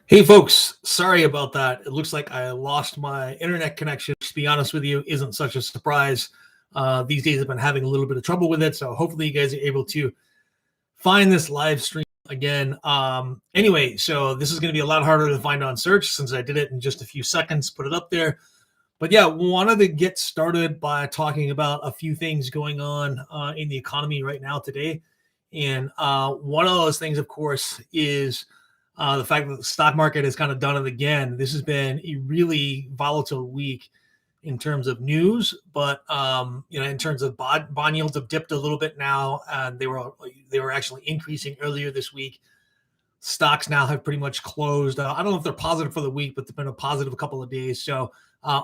Hey folks, sorry about that. It looks like I lost my internet connection, which, to be honest with you, isn't such a surprise. These days I've been having a little bit of trouble with it, so hopefully you guys are able to find this live stream again. Anyway, so this is going to be a lot harder to find on search since I did it in just a few seconds, put it up there. But yeah, wanted to get started by talking about a few things going on in the economy right now today. And one of those things, of course, is the fact that the stock market has kind of done it again. This has been a really volatile week in terms of news, but in terms of bond yields have dipped a little bit now, and they were actually increasing earlier this week. Stocks now have pretty much closed. I don't know if they're positive for the week, but they've been a positive a couple of days. So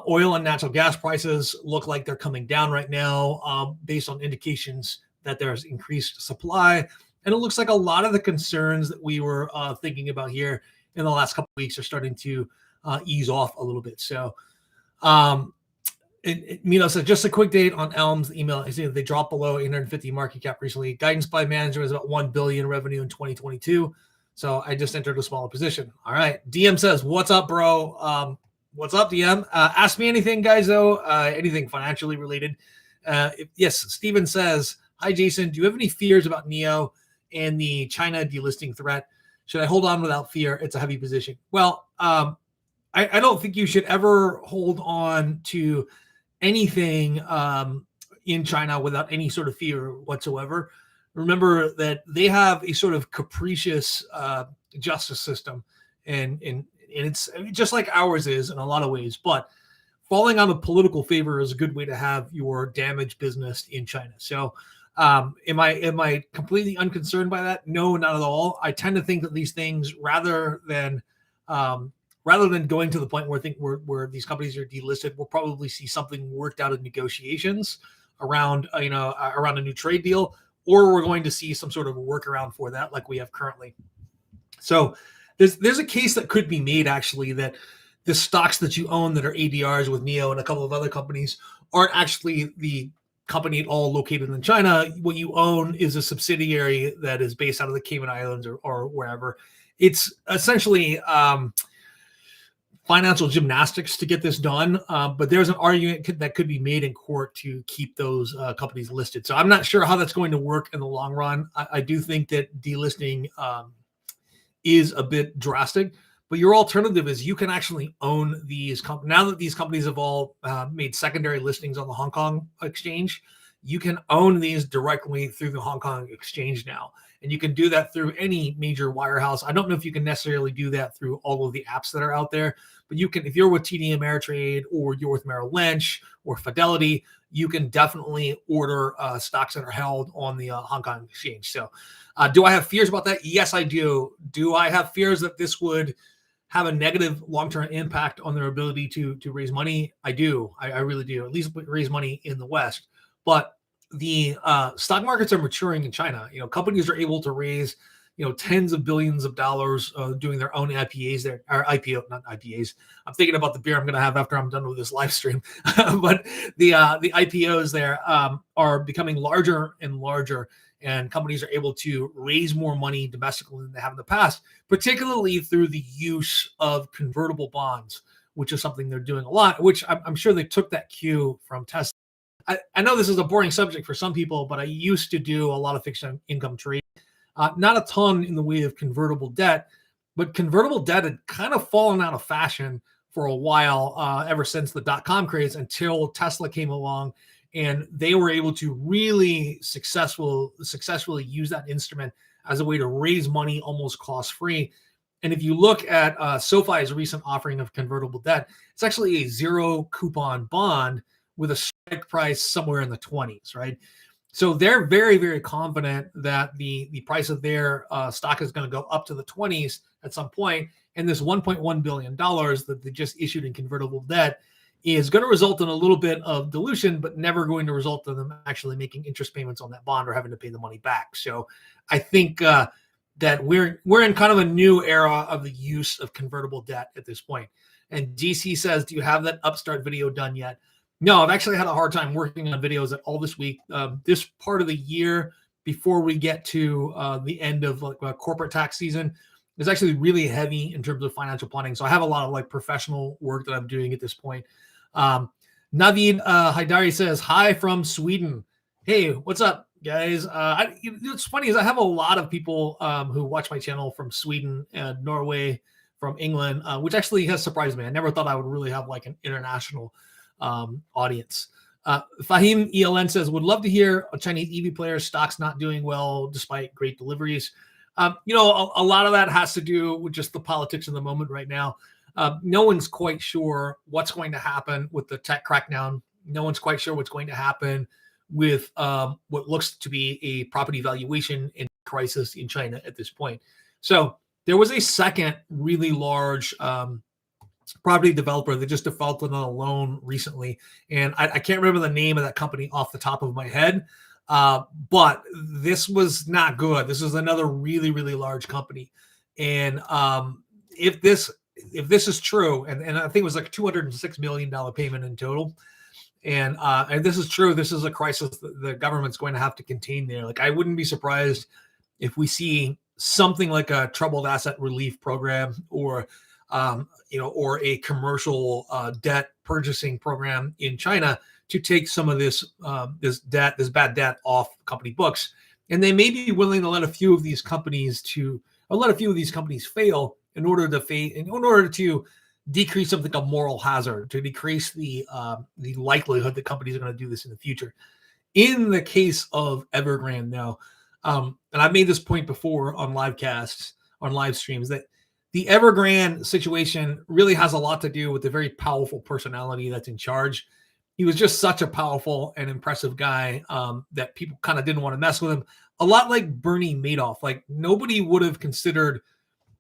oil and natural gas prices look like they're coming down right now, based on indications that there's increased supply. And it looks like a lot of the concerns that we were thinking about here in the last couple of weeks are starting to ease off a little bit. So, so just a quick date on Elm's email. I see that they dropped below 850 market cap recently. Guidance by manager was about 1 billion revenue in 2022. So I just entered a smaller position. All right. DM says, "What's up, bro?" What's up, DM? Ask me anything, guys, though. Anything financially related. Yes, Steven says, "Hi, Jason. Do you have any fears about Nio and the China delisting threat? Should I hold on without fear? It's a heavy position." Well, I don't think you should ever hold on to anything in China without any sort of fear whatsoever. Remember that they have a sort of capricious justice system, and it's just like ours is in a lot of ways. But falling out of political favor is a good way to have your damaged business in China. So, am I completely unconcerned by that? No, not at all. I tend to think that these things, rather than going to the point where these companies are delisted, we'll probably see something worked out in negotiations around around a new trade deal, or we're going to see some sort of a workaround for that, like we have currently. So there's a case that could be made actually that the stocks that you own that are ADRs with Nio and a couple of other companies aren't actually the company at all located in China. What you own is a subsidiary that is based out of the Cayman Islands or wherever. It's essentially financial gymnastics to get this done, but there's an argument that could be made in court to keep those companies listed. So I'm not sure how that's going to work in the long run. I do think that delisting is a bit drastic, but your alternative is you can actually own these companies. Now that these companies have all made secondary listings on the Hong Kong exchange, you can own these directly through the Hong Kong exchange now. And you can do that through any major wirehouse. I don't know if you can necessarily do that through all of the apps that are out there, but you can, if you're with TD Ameritrade or you're with Merrill Lynch or Fidelity, you can definitely order stocks that are held on the Hong Kong exchange. So do I have fears about that? Yes, I do. Do I have fears that this would have a negative long-term impact on their ability to raise money? I do. I really do. At least raise money in the West. But the stock markets are maturing in China. Companies are able to raise, tens of billions of dollars doing their own IPAs there, or IPO, not IPAs. I'm thinking about the beer I'm going to have after I'm done with this live stream. But the IPOs there are becoming larger and larger, and companies are able to raise more money domestically than they have in the past, particularly through the use of convertible bonds, which is something they're doing a lot, which I'm sure they took that cue from Tesla. I know this is a boring subject for some people, but I used to do a lot of fixed income trade. Not a ton in the way of convertible debt, but convertible debt had kind of fallen out of fashion for a while, ever since the dot-com craze, until Tesla came along and they were able to really successfully use that instrument as a way to raise money almost cost-free. And if you look at SoFi's recent offering of convertible debt, it's actually a zero coupon bond with a strike price somewhere in the 20s, right? So they're very, very confident that the price of their stock is going to go up to the 20s at some point, and this $1.1 billion that they just issued in convertible debt is going to result in a little bit of dilution, but never going to result in them actually making interest payments on that bond or having to pay the money back. So I think that we're in kind of a new era of the use of convertible debt at this point. And DC says, "Do you have that Upstart video done yet?" No, I've actually had a hard time working on videos all this week. This part of the year, before we get to the end of corporate tax season, is actually really heavy in terms of financial planning. So I have a lot of like professional work that I'm doing at this point. Navid Haidari says, hi from Sweden. Hey, what's up, guys? What's funny is I have a lot of people who watch my channel from Sweden and Norway, from England, which actually has surprised me. I never thought I would really have like an international audience. Fahim ELN says, would love to hear a Chinese EV player stocks not doing well despite great deliveries. A lot of that has to do with just the politics of the moment right now. No one's quite sure what's going to happen with the tech crackdown. No one's quite sure what's going to happen with what looks to be a property valuation in crisis in China at this point. So there was a second really large property developer that just defaulted on a loan recently. And I can't remember the name of that company off the top of my head. But this was not good. This is another really, really large company. And if this is true, and I think it was like $206 million payment in total. And this is true. This is a crisis that the government's going to have to contain there. Like, I wouldn't be surprised if we see something like a troubled asset relief program, or or a commercial debt purchasing program in China to take some of this bad debt off company books. And they may be willing to let a few of these companies fail in order to decrease something like a moral hazard, to decrease the likelihood that companies are going to do this in the future. In the case of Evergrande now, and I've made this point before on live streams, that the Evergrande situation really has a lot to do with the very powerful personality that's in charge. He was just such a powerful and impressive guy that people kind of didn't want to mess with him. A lot like Bernie Madoff. Like, nobody would have considered.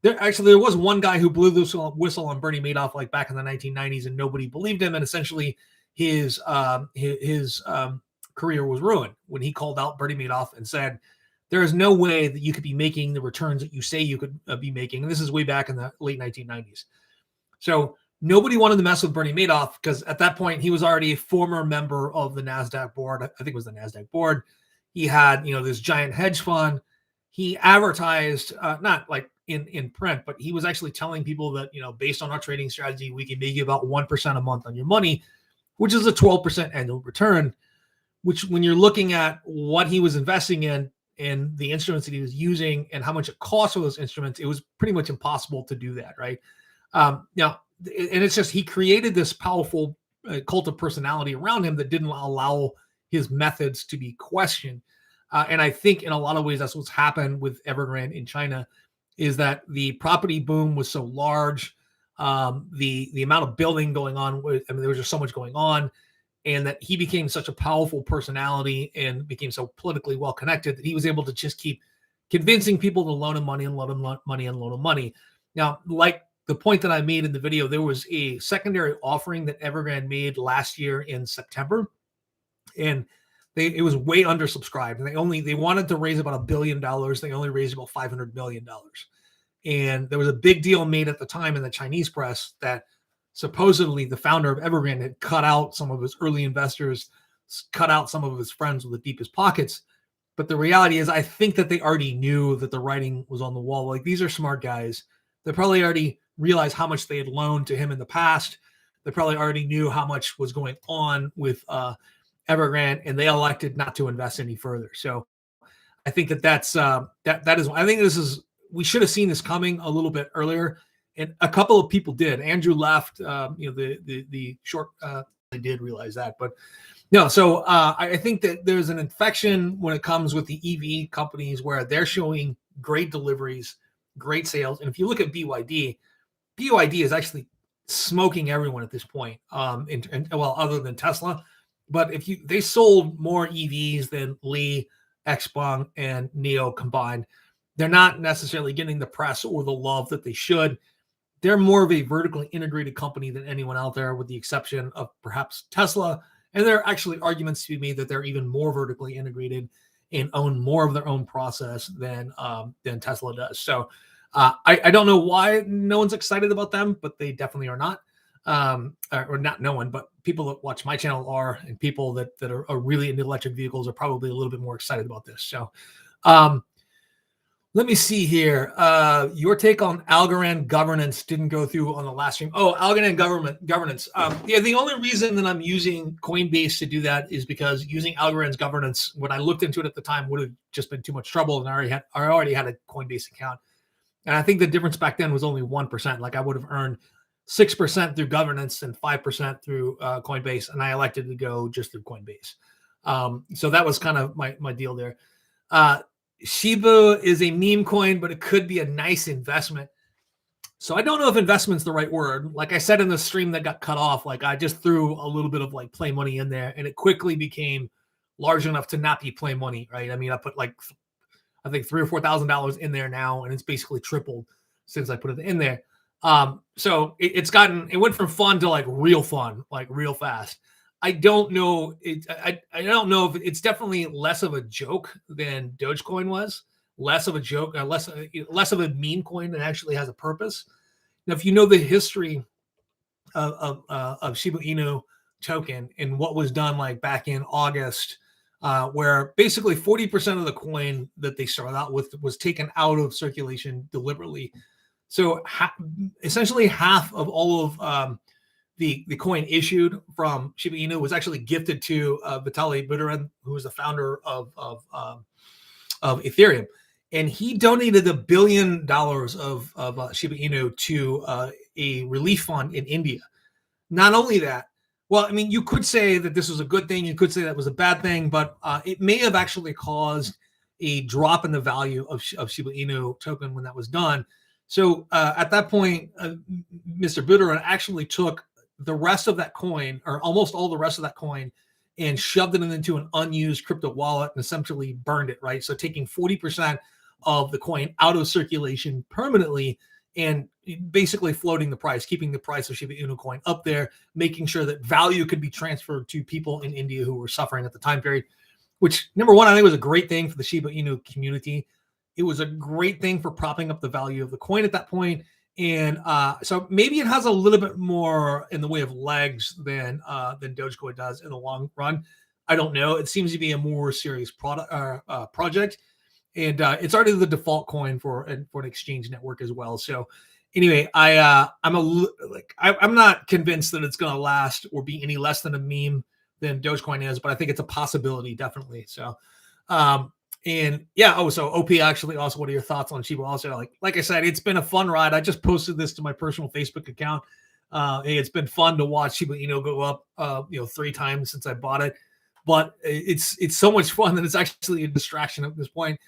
There was one guy who blew the whistle on Bernie Madoff like back in the 1990s, and nobody believed him. And essentially, his career was ruined when he called out Bernie Madoff and said, there is no way that you could be making the returns that you say you could be making. And this is way back in the late 1990s. So nobody wanted to mess with Bernie Madoff because at that point, he was already a former member of the NASDAQ board. I think it was the NASDAQ board. He had, this giant hedge fund. He advertised, not like in print, but he was actually telling people that, based on our trading strategy, we can make you about 1% a month on your money, which is a 12% annual return, which when you're looking at what he was investing in and the instruments that he was using and how much it cost for those instruments, it was pretty much impossible to do that, right? Now, and it's just, he created this powerful cult of personality around him that didn't allow his methods to be questioned. And I think in a lot of ways, that's what's happened with Evergrande in China, is that the property boom was so large, the amount of building going on, there was just so much going on, and that he became such a powerful personality and became so politically well connected that he was able to just keep convincing people to loan him money and loan him money and loan him money. Now, like the point that I made in the video, there was a secondary offering that Evergrande made last year in September, and it was way undersubscribed. And they wanted to raise about $1 billion. They only raised about $500 million. And there was a big deal made at the time in the Chinese press that supposedly the founder of Evergrande had cut out some of his early investors, cut out some of his friends with the deepest pockets. But the reality is, I think that they already knew that the writing was on the wall. Like, these are smart guys. They probably already realized how much they had loaned to him in the past. They probably already knew how much was going on with Evergrande, and they elected not to invest any further. So I think that is, I think we should have seen this coming a little bit earlier. And a couple of people did. Andrew left, the short, they did realize that, but no. So I think that there's an infection when it comes with the EV companies where they're showing great deliveries, great sales. And if you look at BYD is actually smoking everyone at this point. Other than Tesla, but they sold more EVs than Li, XPeng, and Nio combined. They're not necessarily getting the press or the love that they should. They're more of a vertically integrated company than anyone out there, with the exception of perhaps Tesla. And there are actually arguments to be made that they're even more vertically integrated and own more of their own process than Tesla does. So I don't know why no one's excited about them, but they definitely are not. Or not no one, but people that watch my channel are, and people that are really into electric vehicles are probably a little bit more excited about this. So Let me see here. Your take on Algorand governance didn't go through on the last stream. Oh, Algorand governance. Yeah, the only reason that I'm using Coinbase to do that is because using Algorand's governance, when I looked into it at the time, would have just been too much trouble, and I already had a Coinbase account, and I think the difference back then was only 1%. Like I would have earned 6% through governance and 5% through Coinbase, and I elected to go just through Coinbase. So that was kind of my deal there. Shiba is a meme coin, but it could be a nice investment. So I don't know if investment's the right word. Like I said in the stream that got cut off, like I just threw a little bit of like play money in there, and it quickly became large enough to not be play money, right? I mean, I put like I think $3,000 or $4,000 in there now, and it's basically tripled since I put it in there. So it went from fun to like real fun, like real fast. I don't know. I don't know if it's definitely less of a joke than Dogecoin was. Less of a joke, less of a meme coin that actually has a purpose. Now, if you know the history of Shiba Inu token and what was done like back in August, where basically 40% of the coin that they started out with was taken out of circulation deliberately. So essentially half of all of the coin issued from Shiba Inu was actually gifted to Vitaly Buterin, who was the founder of Ethereum, and he donated $1 billion of Shiba Inu to a relief fund in India. Not only that, well, I mean, you could say that this was a good thing. You could say that was a bad thing, but it may have actually caused a drop in the value of Shiba Inu token when that was done. So at that point, Mr. Buterin actually took the rest of that coin, or almost all the rest of that coin, and shoved it into an unused crypto wallet and essentially burned it, right? So taking 40% of the coin out of circulation permanently and basically floating the price, keeping the price of Shiba Inu coin up there, making sure that value could be transferred to people in India who were suffering at the time period, which, number one, I think was a great thing for the Shiba Inu community. It was a great thing for propping up the value of the coin at that point. And so maybe it has a little bit more in the way of legs than Dogecoin does in the long run. I don't know. It seems to be a more serious project, and it's already the default coin for an exchange network as well. So anyway, I'm not convinced that it's going to last or be any less than a meme than Dogecoin is, but I think it's a possibility, definitely. So. And yeah, so OP, actually, also, what are your thoughts on Shiba? Also, like I said, it's been a fun ride. I just posted this to my personal Facebook account. It's been fun to watch Shiba Inu go up, 3 times since I bought it. But it's so much fun that it's actually a distraction at this point.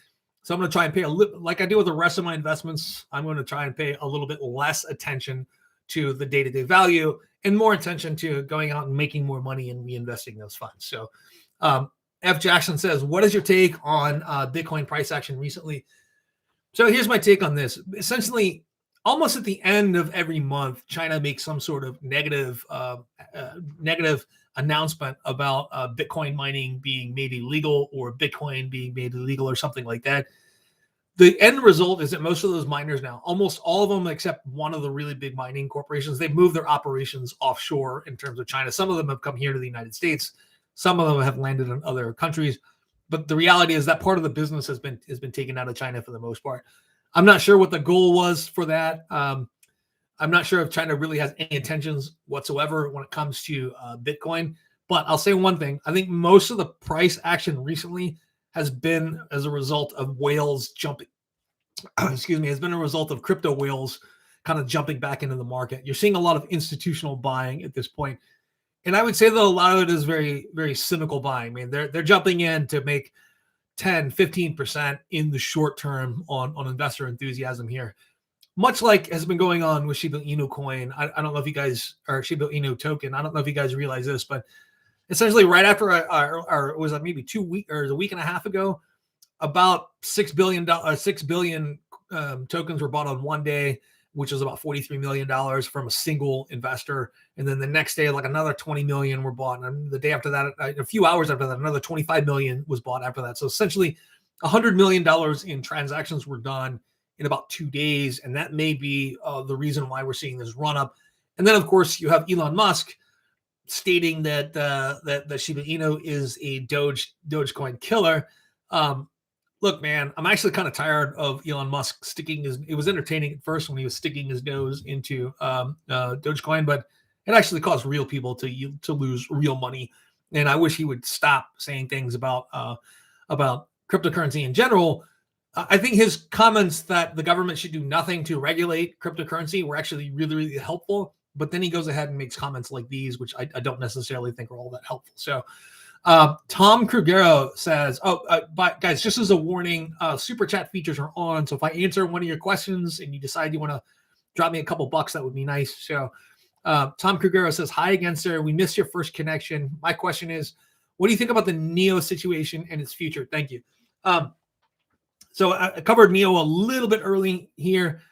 So I'm going to try and pay like I do with the rest of my investments. I'm going to try and pay a little bit less attention to the day-to-day value and more attention to going out and making more money and reinvesting those funds. So, F. Jackson says, what is your take on Bitcoin price action recently? So here's my take on this. Essentially, almost at the end of every month, China makes some sort of negative announcement about Bitcoin mining being made illegal or Bitcoin being made illegal or something like that. The end result is that most of those miners now, almost all of them except one of the really big mining corporations, they've moved their operations offshore in terms of China. Some of them have come here to the United States. Some of them have landed in other countries, but the reality is that part of the business has been taken out of China for the most part. I'm not sure what the goal was for that. I'm not sure if China really has any intentions whatsoever when it comes to Bitcoin. But I'll say one thing: I think most of the price action recently has been as a result of whales jumping. Excuse me, has been a result of crypto whales kind of jumping back into the market. You're seeing a lot of institutional buying at this point. And I would say that a lot of it is very, very cynical buying. I mean, they're jumping in to make 10, 15% in the short term on investor enthusiasm here. Much like has been going on with Shiba Inu coin. I don't know if you guys, or Shiba Inu token, I don't know if you guys realize this, but essentially right after it was maybe 2 weeks or a week and a half ago, about $6 billion tokens were bought on one day, which was about $43 million from a single investor. And then the next day, like another 20 million were bought. And the day after that, a few hours after that, another 25 million was bought after that. So essentially $100 million in transactions were done in about 2 days. And that may be the reason why we're seeing this run up. And then, of course, you have Elon Musk stating that Shiba Inu is a Dogecoin killer. Look, man, I'm actually kind of tired of Elon Musk sticking his. It was entertaining at first when he was sticking his nose into Dogecoin, but it actually caused real people to lose real money. And I wish he would stop saying things about cryptocurrency in general. I think his comments that the government should do nothing to regulate cryptocurrency were actually really, really helpful. But then he goes ahead and makes comments like these, which I don't necessarily think are all that helpful. So Tom Krugero says, but guys, just as a warning, super chat features are on. So if I answer one of your questions and you decide you want to drop me a couple bucks, that would be nice. So Tom Krugero says, hi again, sir. We missed your first connection. My question is, what do you think about the Nio situation and its future? Thank you. So I covered Nio a little bit early here.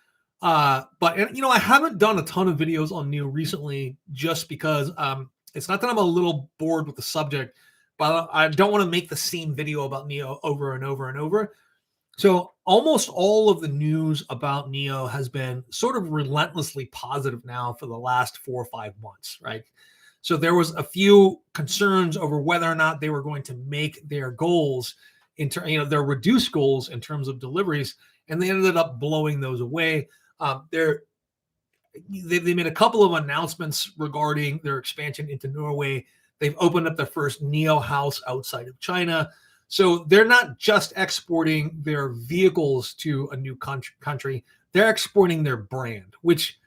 But I haven't done a ton of videos on Nio recently just because it's not that I'm a little bored with the subject, but I don't want to make the same video about Nio over and over and over. So almost all of the news about Nio has been sort of relentlessly positive now for the last 4 or 5 months, right? So there was a few concerns over whether or not they were going to make their goals their reduced goals in terms of deliveries, and they ended up blowing those away. They made a couple of announcements regarding their expansion into Norway. They've opened up their first Nio house outside of China. So they're not just exporting their vehicles to a new country. They're exporting their brand, which,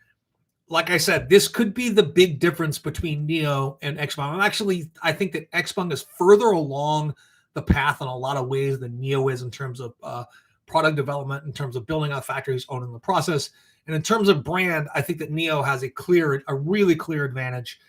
like I said, this could be the big difference between Nio and XPeng. I think that XPeng is further along the path in a lot of ways than Nio is in terms of product development, in terms of building out factories, owning the process. And in terms of brand, I think that Nio has a really clear advantage,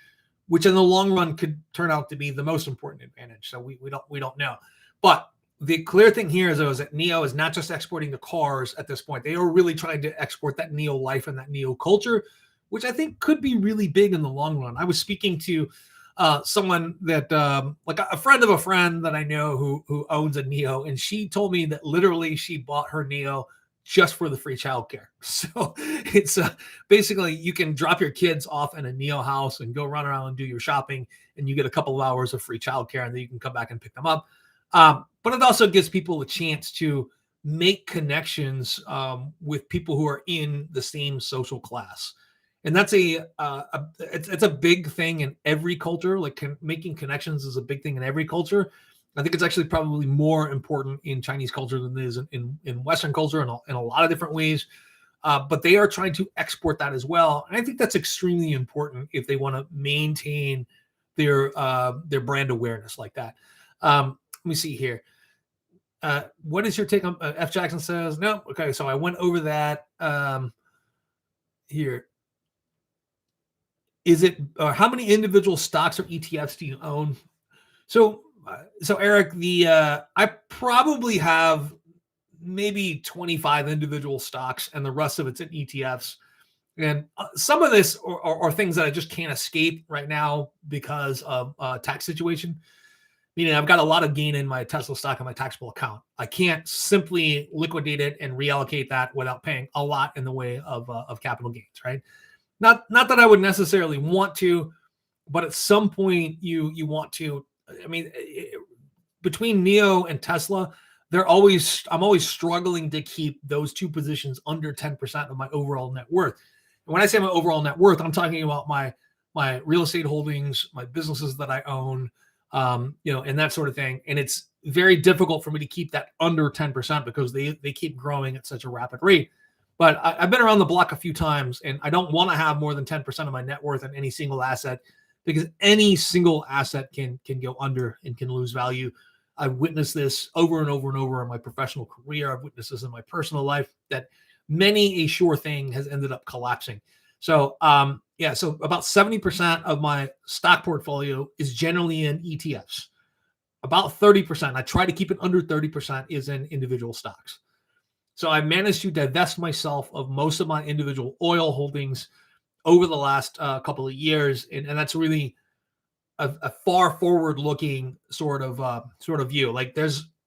which in the long run could turn out to be the most important advantage. So we don't know. But the clear thing here is that Nio is not just exporting the cars at this point. They are really trying to export that Nio life and that Nio culture, which I think could be really big in the long run. I was speaking to someone that like a friend of a friend that I know who owns a Nio, and she told me that literally she bought her Nio just for the free childcare. So it's basically you can drop your kids off in a Nio house and go run around and do your shopping, and you get a couple of hours of free childcare, and then you can come back and pick them up. But it also gives people a chance to make connections with people who are in the same social class. And that's it's a big thing in every culture. Like making connections is a big thing in every culture. I think it's actually probably more important in Chinese culture than it is in Western culture in a lot of different ways. But they are trying to export that as well. And I think that's extremely important if they want to maintain their brand awareness like that. Let me see here. What is your take on F. Jackson says? No. Okay. So I went over that here. Is it how many individual stocks or ETFs do you own? So Eric, I probably have maybe 25 individual stocks, and the rest of it's in ETFs. And some of this are things that I just can't escape right now because of tax situation. Meaning I've got a lot of gain in my Tesla stock on my taxable account. I can't simply liquidate it and reallocate that without paying a lot in the way of capital gains, right? Not that I would necessarily want to, but at some point you want to. I mean, between Nio and Tesla, I'm always struggling to keep those two positions under 10% of my overall net worth. And when I say my overall net worth, I'm talking about my real estate holdings, my businesses that I own, and that sort of thing. And it's very difficult for me to keep that under 10% because they keep growing at such a rapid rate. But I've been around the block a few times, and I don't want to have more than 10% of my net worth in any single asset, because any single asset can go under and can lose value. I've witnessed this over and over and over in my professional career. I've witnessed this in my personal life, that many a sure thing has ended up collapsing. So, so about 70% of my stock portfolio is generally in ETFs. About 30%, I try to keep it under 30%, is in individual stocks. So I managed to divest myself of most of my individual oil holdings over the last couple of years, and that's really a far forward-looking sort of view. Like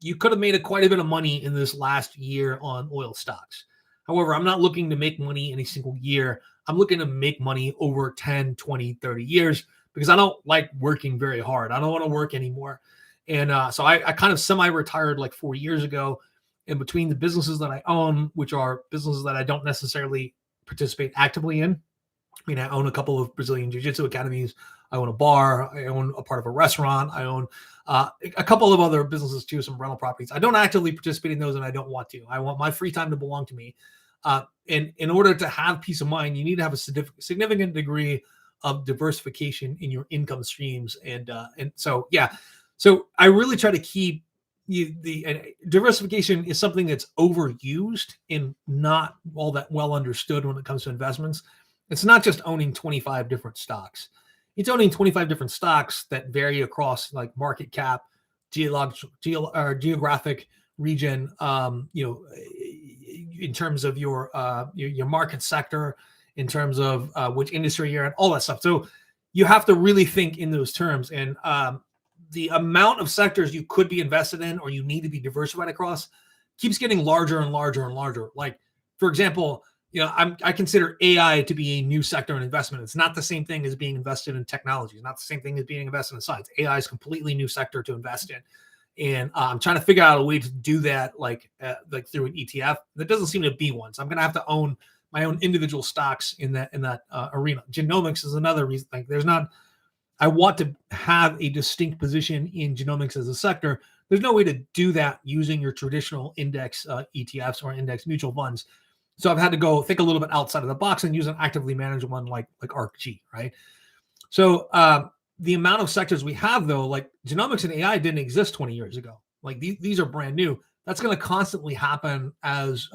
you could have made quite a bit of money in this last year on oil stocks. However, I'm not looking to make money any single year. I'm looking to make money over 10, 20, 30 years because I don't like working very hard. I don't want to work anymore. And so I kind of semi-retired like 4 years ago. and between the businesses that I own, which are businesses that I don't necessarily participate actively in. I mean, I own a couple of Brazilian Jiu-Jitsu academies. I own a bar. I own a part of a restaurant. I own a couple of other businesses too, some rental properties. I don't actively participate in those, and I don't want to. I want my free time to belong to me. And in order to have peace of mind, you need to have a significant degree of diversification in your income streams. And so, yeah. So I really try to keep diversification is something that's overused and not all that well understood when it comes to investments. It's not just owning 25 different stocks. It's owning 25 different stocks that vary across like market cap, geographic region, in terms of your market sector, in terms of which industry you're in, all that stuff. So you have to really think in those terms. And the amount of sectors you could be invested in or you need to be diversified across keeps getting larger and larger and larger. Like, for example, I consider AI to be a new sector in investment. It's not the same thing as being invested in technology. It's not the same thing as being invested in science. AI is a completely new sector to invest in. And I'm trying to figure out a way to do that like through an ETF. There doesn't seem to be one. So I'm going to have to own my own individual stocks in that arena. Genomics is another reason. Like, I want to have a distinct position in genomics as a sector. There's no way to do that using your traditional index ETFs or index mutual funds. So I've had to go think a little bit outside of the box and use an actively managed one like Ark, right? So the amount of sectors we have, though, like genomics and AI didn't exist 20 years ago. Like these are brand new. That's going to constantly happen as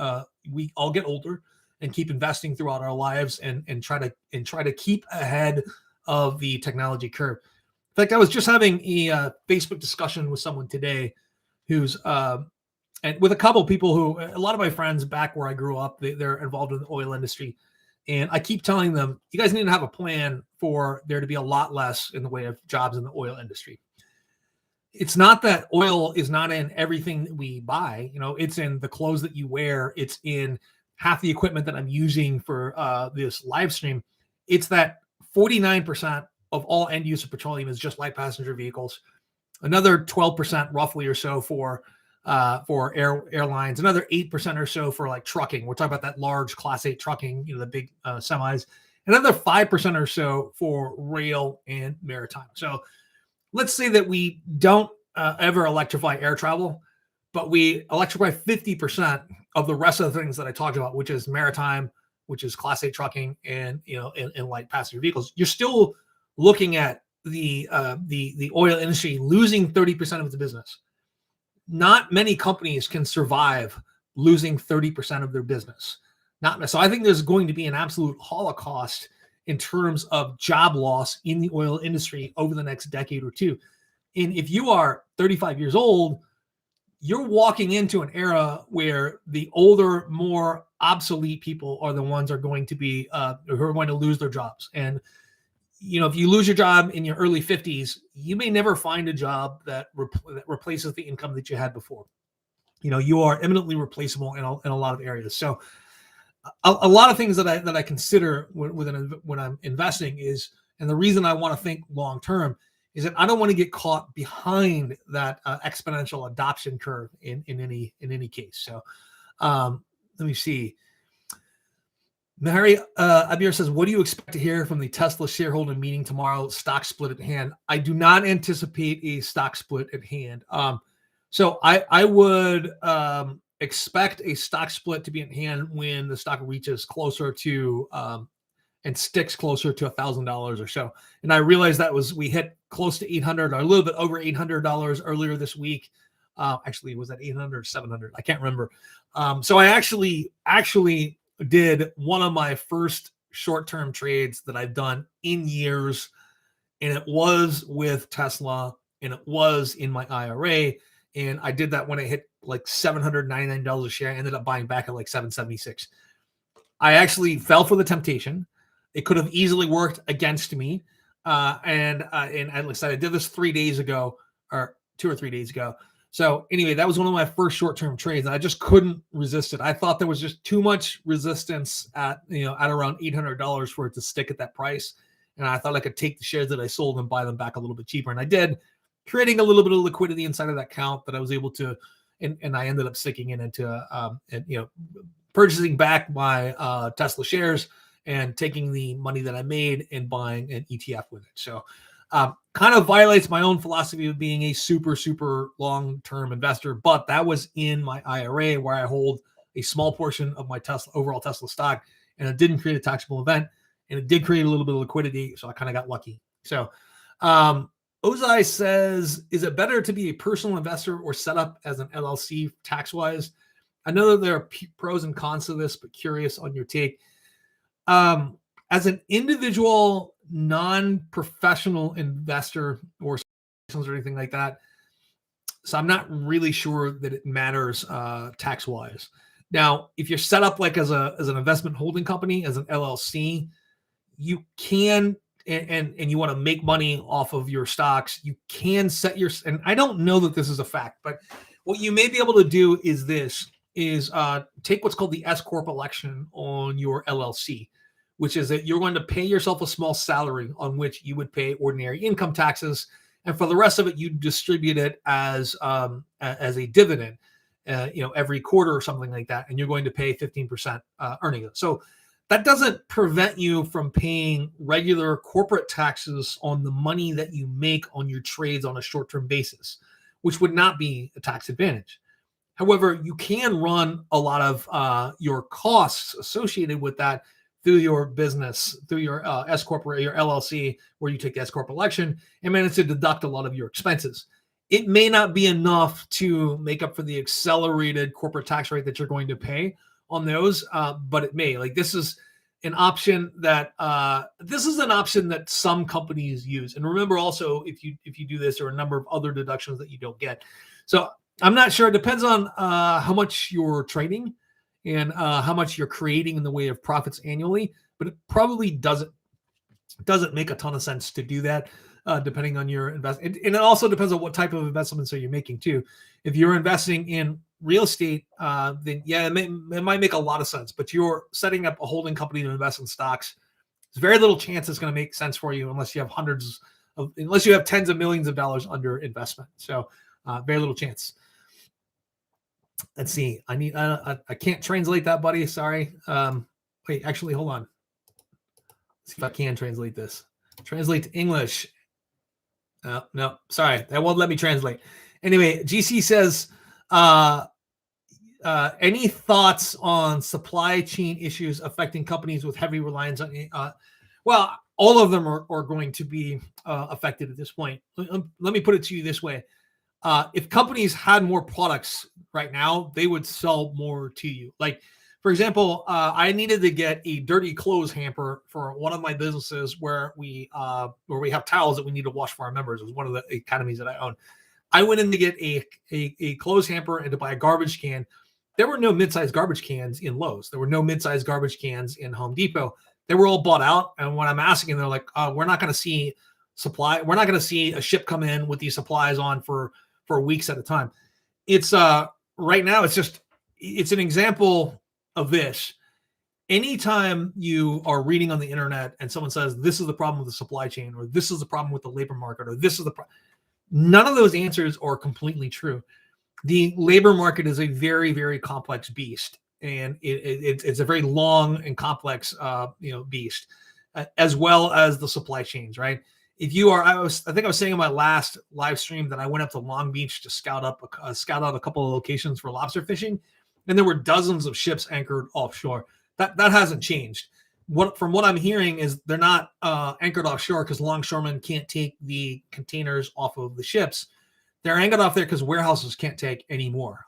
we all get older and keep investing throughout our lives and try to keep ahead of the technology curve. In fact, I was just having a Facebook discussion with someone today who's and with a couple of people who, a lot of my friends back where I grew up, they're involved in the oil industry. And I keep telling them, you guys need to have a plan for there to be a lot less in the way of jobs in the oil industry. It's not that oil is not in everything that we buy. It's in the clothes that you wear. It's in half the equipment that I'm using for this live stream. It's that 49% of all end use of petroleum is just light passenger vehicles. Another 12% roughly or so for airlines, another 8% or so for like trucking. We're talking about that large Class 8 trucking, the big semis. Another 5% or so for rail and maritime. So let's say that we don't ever electrify air travel, but we electrify 50% of the rest of the things that I talked about, which is maritime, which is Class 8 trucking, and and light passenger vehicles. You're still looking at the oil industry losing 30% of its business. Not many companies can survive losing 30% of their business. So I think there's going to be an absolute holocaust in terms of job loss in the oil industry over the next decade or two. And if you are 35 years old, you're walking into an era where the older, more obsolete people are the ones who are going to be who are going to lose their jobs. And if you lose your job in your early 50s, you may never find a job that replaces the income that you had before. You are eminently replaceable in a lot of areas. So a lot of things that I consider when I'm investing is, and the reason I want to think long term is that I don't want to get caught behind that exponential adoption curve in any case. So let me see. Mary Abir says, what do you expect to hear from the Tesla shareholder meeting tomorrow? Stock split at hand. I do not anticipate a stock split at hand. So I would expect a stock split to be at hand when the stock reaches closer to and sticks closer to $1,000 or so. And I realized we hit close to 800 or a little bit over $800 earlier this week. Actually, was that 800 or 700? I can't remember. So I actually did one of my first short-term trades that I've done in years, and it was with Tesla, and it was in my IRA, and I did that when it hit like $799 a share. I ended up buying back at like $776. I actually fell for the temptation. It could have easily worked against me, and at least I did this 3 days ago, or 2 or 3 days ago. So anyway, that was one of my first short-term trades, and I just couldn't resist it. I thought there was just too much resistance at around $800 for it to stick at that price, and I thought I could take the shares that I sold and buy them back a little bit cheaper, and I did, creating a little bit of liquidity inside of that account that I was able to and I ended up sticking it into and purchasing back my Tesla shares and taking the money that I made and buying an ETF with it. So kind of violates my own philosophy of being a super, super long-term investor, but that was in my IRA where I hold a small portion of my overall Tesla stock, and it didn't create a taxable event, and it did create a little bit of liquidity, so I kind of got lucky. So Ozai says, is it better to be a personal investor or set up as an LLC tax-wise? I know that there are pros and cons to this, but curious on your take. As an individual, non-professional investor or anything like that, so I'm not really sure that it matters tax-wise. Now, if you're set up like as an investment holding company, as an LLC, you can and you want to make money off of your stocks, you can set your, and I don't know that this is a fact, but what you may be able to do is take what's called the S Corp election on your LLC, which is that you're going to pay yourself a small salary on which you would pay ordinary income taxes, and for the rest of it, you distribute it as a dividend, every quarter or something like that, and you're going to pay 15% earnings. So that doesn't prevent you from paying regular corporate taxes on the money that you make on your trades on a short-term basis, which would not be a tax advantage. However, you can run a lot of your costs associated with that through your business, through your S Corp or your LLC, where you take the S Corp election and manage to deduct a lot of your expenses. It may not be enough to make up for the accelerated corporate tax rate that you're going to pay on those, but it may. Like this is an option that some companies use. And remember also, if you do this, there are a number of other deductions that you don't get. So I'm not sure. It depends on how much you're trading and how much you're creating in the way of profits annually. But it probably doesn't make a ton of sense to do that, depending on your investment. And it also depends on what type of investments are you making too. If you're investing in real estate, then yeah, it might make a lot of sense. But you're setting up a holding company to invest in stocks. There's very little chance it's going to make sense for you unless you have tens of millions of dollars under investment. So very little chance. Let's see. I can't translate that, buddy. Sorry. Wait, actually, hold on. Let's see if I can translate this. Translate to English. No, sorry. That won't let me translate. Anyway, GC says, any thoughts on supply chain issues affecting companies with heavy reliance on, well, all of them are going to be affected at this point. Let me put it to you this way. If companies had more products right now, they would sell more to you. Like, for example, I needed to get a dirty clothes hamper for one of my businesses where we have towels that we need to wash for our members. It was one of the academies that I own. I went in to get a clothes hamper and to buy a garbage can. There were no mid-sized garbage cans in Lowe's. There were no mid-sized garbage cans in Home Depot. They were all bought out. And when I'm asking, they're like, we're not going to see supply. We're not going to see a ship come in with these supplies on for weeks at a time. It's right now, it's an example of this. Anytime you are reading on the internet and someone says, this is the problem with the supply chain, or this is the problem with the labor market, or this is the problem, none of those answers are completely true. The labor market is a very, very complex beast, and it's a very long and complex, beast, as well as the supply chains, right? If you are, I think I was saying in my last live stream that I went up to Long Beach to scout out a couple of locations for lobster fishing, and there were dozens of ships anchored offshore. That hasn't changed. From what I'm hearing is they're not anchored offshore because longshoremen can't take the containers off of the ships. They're anchored off there because warehouses can't take anymore.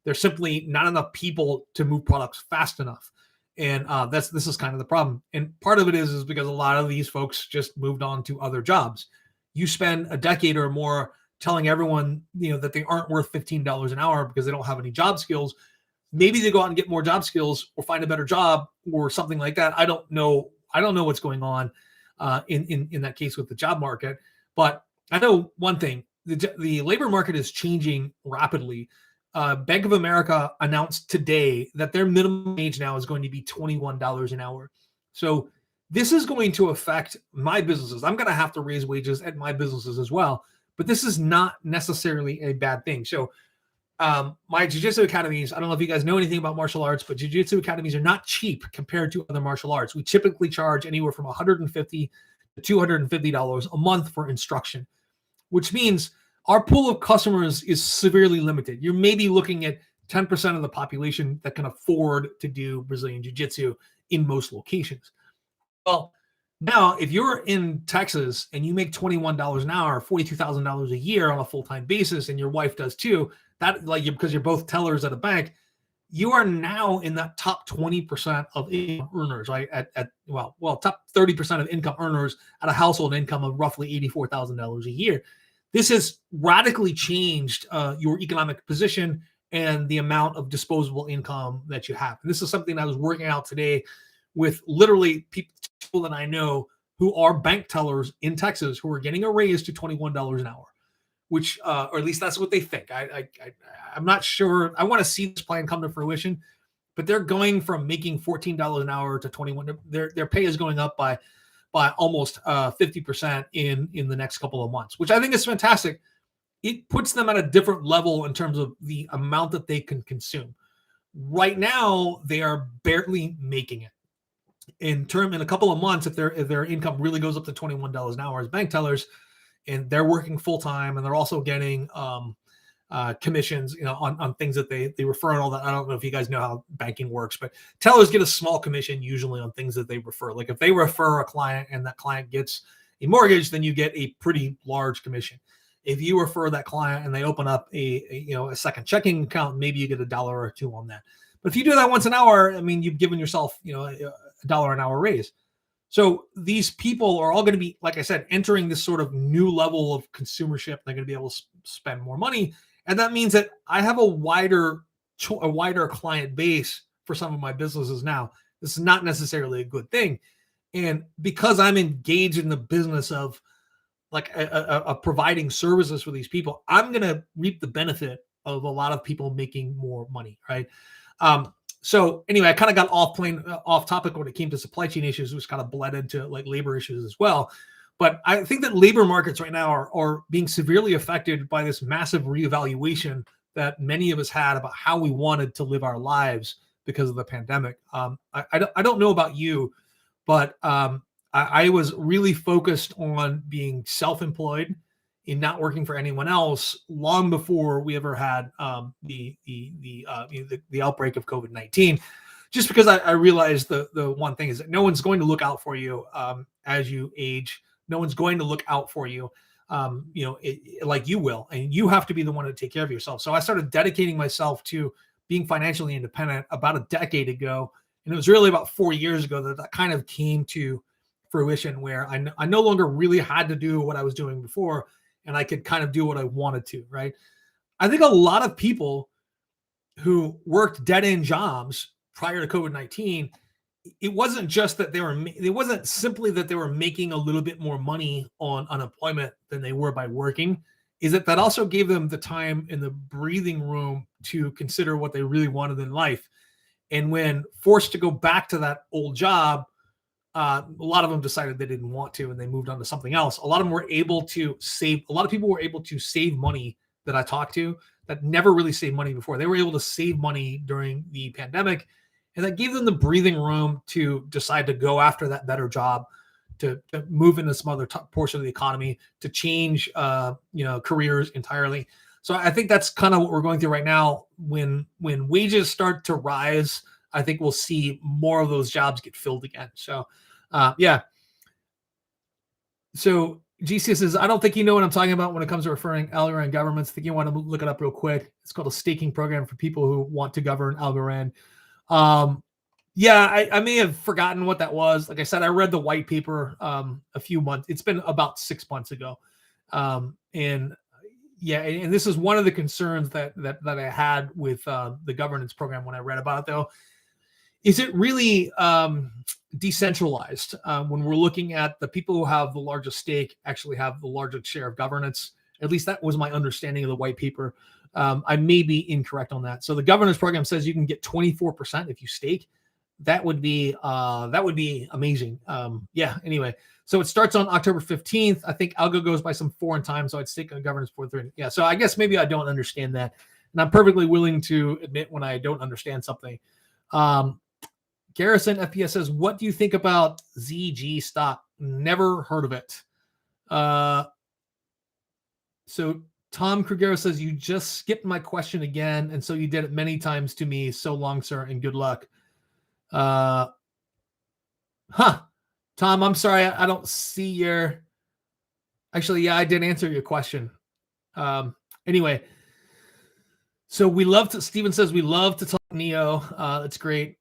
There's simply not enough people to move products fast enough. And this is kind of the problem. And part of it is because a lot of these folks just moved on to other jobs. You spend a decade or more telling everyone, that they aren't worth $15 an hour because they don't have any job skills. Maybe they go out and get more job skills or find a better job or something like that. I don't know what's going on in that case with the job market. But I know one thing, the labor market is changing rapidly. Bank of America announced today that their minimum wage now is going to be $21 an hour. So this is going to affect my businesses. I'm going to have to raise wages at my businesses as well, but this is not necessarily a bad thing. So My jiu-jitsu academies, I don't know if you guys know anything about martial arts, but jiu-jitsu academies are not cheap compared to other martial arts. We typically charge anywhere from $150 to $250 a month for instruction, which means our pool of customers is severely limited. You're maybe looking at 10% of the population that can afford to do Brazilian jiu-jitsu in most locations. Well, now if you're in Texas and you make $21 an hour, $42,000 a year on a full-time basis, and your wife does too, that because you're both tellers at a bank, you are now in that top 20% of income earners, right? Top 30% of income earners at a household income of roughly $84,000 a year. This has radically changed your economic position and the amount of disposable income that you have. And this is something I was working out today with literally people that I know who are bank tellers in Texas who are getting a raise to $21 an hour, which, or at least that's what they think. I'm not sure. I want to see this plan come to fruition, but they're going from making $14 an hour to 21. Their pay is going up by almost 50% in the next couple of months, which I think is fantastic. It puts them at a different level in terms of the amount that they can consume. Right now, they are barely making it. In a couple of months, if their income really goes up to $21 an hour as bank tellers, and they're working full time, and they're also getting commissions, on things that they refer and all that. I don't know if you guys know how banking works, but tellers get a small commission usually on things that they refer. Like if they refer a client and that client gets a mortgage, then you get a pretty large commission. If you refer that client and they open up a second checking account, maybe you get $1 or $2 on that. But if you do that once an hour, I mean, you've given yourself, $1 an hour raise. So these people are all going to be, like I said, entering this sort of new level of consumership. They're going to be able to spend more money. And that means that I have a wider client base for some of my businesses now. This is not necessarily a good thing. And because I'm engaged in the business of providing services for these people, I'm going to reap the benefit of a lot of people making more money, right? So anyway, I kind of got off topic when it came to supply chain issues, which kind of bled into like labor issues as well. But I think that labor markets right now are being severely affected by this massive reevaluation that many of us had about how we wanted to live our lives because of the pandemic. I don't know about you, but I was really focused on being self-employed in not working for anyone else long before we ever had the outbreak of COVID-19, just because I realized the one thing is that no one's going to look out for you as you age. No one's going to look out for you, like you will, and you have to be the one to take care of yourself. So I started dedicating myself to being financially independent about a decade ago, and it was really about 4 years ago that kind of came to fruition, where I no longer really had to do what I was doing before, and I could kind of do what I wanted to, right? I think a lot of people who worked dead-end jobs prior to COVID-19, it wasn't simply that they were making a little bit more money on unemployment than they were by working, is that also gave them the time and the breathing room to consider what they really wanted in life. And when forced to go back to that old job, a lot of them decided they didn't want to, and they moved on to something else. A lot of them were able to save. A lot of people were able to save money that I talked to that never really saved money before. They were able to save money during the pandemic, and that gave them the breathing room to decide to go after that better job, to move into some other portion of the economy, to change, careers entirely. So I think that's kind of what we're going through right now. When wages start to rise, I think we'll see more of those jobs get filled again. So, yeah. So GC says, I don't think you know what I'm talking about when it comes to referring Algorand governments. I think you want to look it up real quick. It's called a staking program for people who want to govern Algorand. Yeah, I may have forgotten what that was. Like I said, I read the white paper a few months. It's been about 6 months ago. And this is one of the concerns that I had with the governance program when I read about it, though. Is it really decentralized when we're looking at the people who have the largest stake actually have the largest share of governance? At least that was my understanding of the white paper. I may be incorrect on that. So the governance program says you can get 24% if you stake. That would be amazing. Anyway, so it starts on October 15th. I think Algo goes by some foreign time, so I'd stake on governance for 30. Yeah, so I guess maybe I don't understand that. and I'm perfectly willing to admit when I don't understand something. Garrison FPS says, what do you think about ZG stock? Never heard of it. So Tom Krugero says, you just skipped my question again, and so you did it many times to me. So long, sir, and good luck. Tom, I'm sorry, I don't see your... Actually, yeah, I did answer your question. Anyway, so we love to... Steven says, we love to talk Nio. That's great.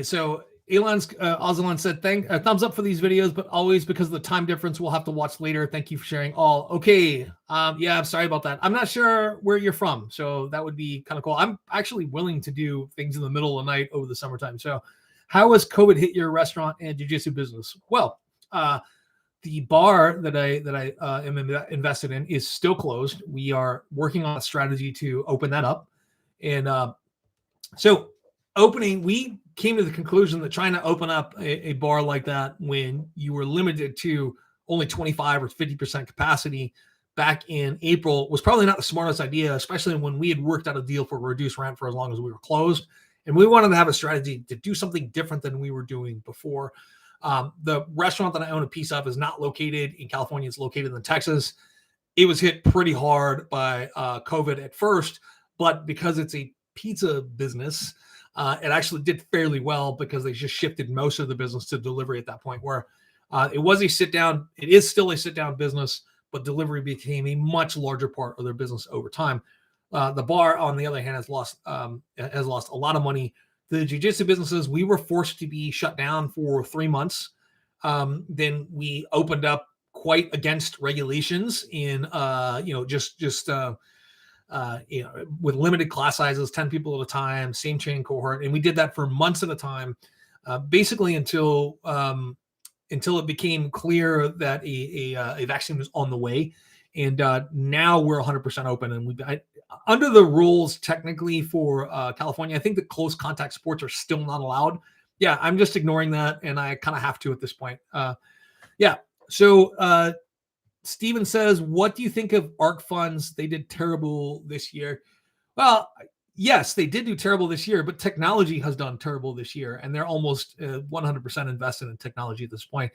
So Ozelon said, thumbs up for these videos, but always because of the time difference, we'll have to watch later. Thank you for sharing all. Okay. Yeah, I'm sorry about that. I'm not sure where you're from, so that would be kind of cool. I'm actually willing to do things in the middle of the night over the summertime. So how has COVID hit your restaurant and jiu-jitsu business? Well, the bar that I am invested in is still closed. We are working on a strategy to open that up. And so opening, we came to the conclusion that trying to open up a bar like that when you were limited to only 25 or 50% capacity back in April was probably not the smartest idea, especially when we had worked out a deal for reduced rent for as long as we were closed. And we wanted to have a strategy to do something different than we were doing before. The restaurant that I own a piece of is not located in California. It's located in Texas. It was hit pretty hard by COVID at first, but because it's a pizza business, it actually did fairly well because they just shifted most of the business to delivery at that point, where it was a sit down. It is still a sit down business, but delivery became a much larger part of their business over time. The bar, on the other hand, has lost a lot of money. The jiu-jitsu businesses, we were forced to be shut down for 3 months. Then we opened up quite against regulations in with limited class sizes, 10 people at a time, same training cohort. And we did that for months at a time, basically until it became clear that a vaccine was on the way. And now we're 100% open. And under the rules, technically for California, I think that close contact sports are still not allowed. Yeah, I'm just ignoring that. And I kind of have to at this point. So Steven says, what do you think of ARK funds? They did terrible this year. Well, yes, they did do terrible this year, but technology has done terrible this year. And they're almost 100% invested in technology at this point.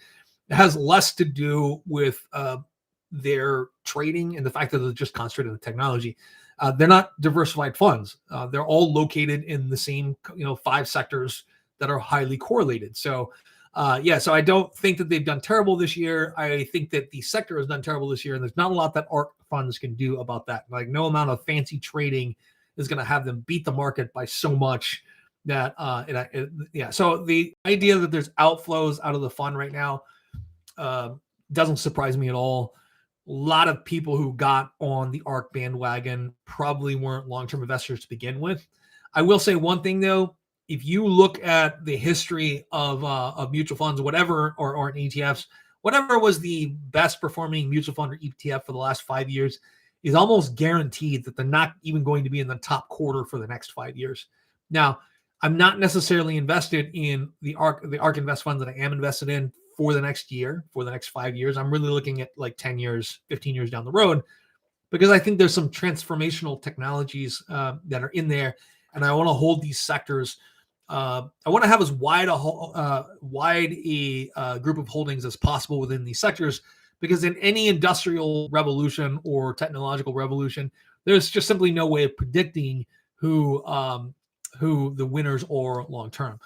It has less to do with their trading and the fact that they're just concentrated in technology. They're not diversified funds. They're all located in the same 5 sectors that are highly correlated. So so I don't think that they've done terrible this year. I think that the sector has done terrible this year, and there's not a lot that ARK funds can do about that. Like, no amount of fancy trading is going to have them beat the market by so much that So the idea that there's outflows out of the fund right now doesn't surprise me at all. A lot of people who got on the ARK bandwagon probably weren't long-term investors to begin with. I will say one thing though. If you look at the history of mutual funds, whatever, or in ETFs, whatever was the best performing mutual fund or ETF for the last 5 years is almost guaranteed that they're not even going to be in the top quarter for the next 5 years. Now, I'm not necessarily invested in the Ark Invest fund that I am invested in for the next year, for the next 5 years. I'm really looking at like 10 years, 15 years down the road, because I think there's some transformational technologies that are in there, and I want to hold these sectors. I want to have as wide a group of holdings as possible within these sectors, because in any industrial revolution or technological revolution, there's just simply no way of predicting who the winners are long term.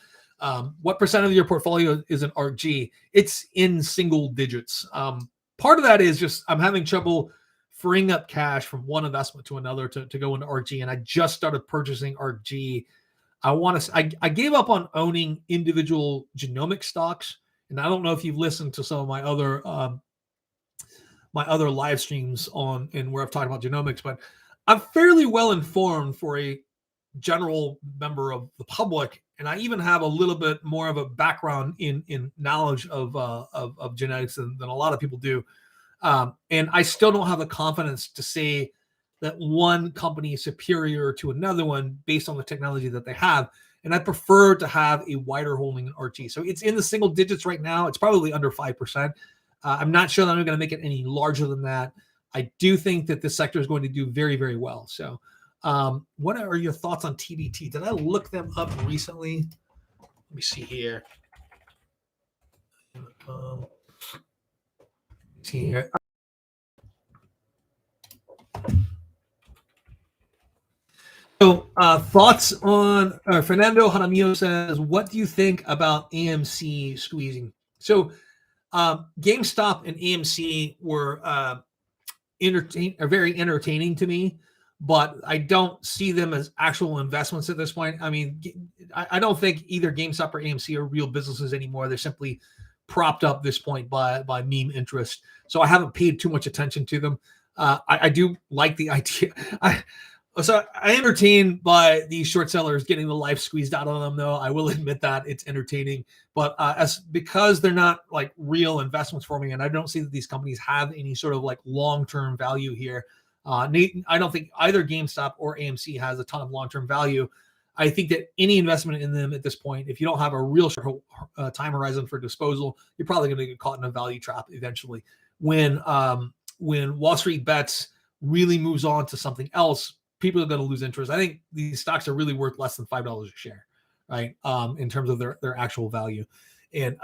What percent of your portfolio is an ARKG? It's in single digits. Part of that is just I'm having trouble freeing up cash from one investment to another to go into ARKG, and I just started purchasing ARKG. I gave up on owning individual genomic stocks, and I don't know if you've listened to some of my other live streams on and where I've talked about genomics, but I'm fairly well informed for a general member of the public, and I even have a little bit more of a background in knowledge of genetics than a lot of people do, and I still don't have the confidence to say that one company is superior to another one based on the technology that they have. And I prefer to have a wider holding in ARKG. So it's in the single digits right now. It's probably under 5%. I'm not sure that I'm going to make it any larger than that. I do think that this sector is going to do very, very well. So what are your thoughts on TBT? Did I look them up recently? Let me see here. See here. So thoughts on Fernando Jaramillo says, what do you think about AMC squeezing? So GameStop and AMC were are very entertaining to me, but I don't see them as actual investments at this point. I mean, I don't think either GameStop or AMC are real businesses anymore. They're simply propped up at this point by meme interest. So I haven't paid too much attention to them. I do like the idea. So I entertained by these short sellers getting the life squeezed out of them, though. I will admit that it's entertaining, but because they're not like real investments for me, and I don't see that these companies have any sort of like long-term value here. I don't think either GameStop or AMC has a ton of long-term value. I think that any investment in them at this point, if you don't have a real short time horizon for disposal, you're probably going to get caught in a value trap eventually. When Wall Street bets really moves on to something else, people are going to lose interest. I think these stocks are really worth less than $5 a share, right? In terms of their actual value. And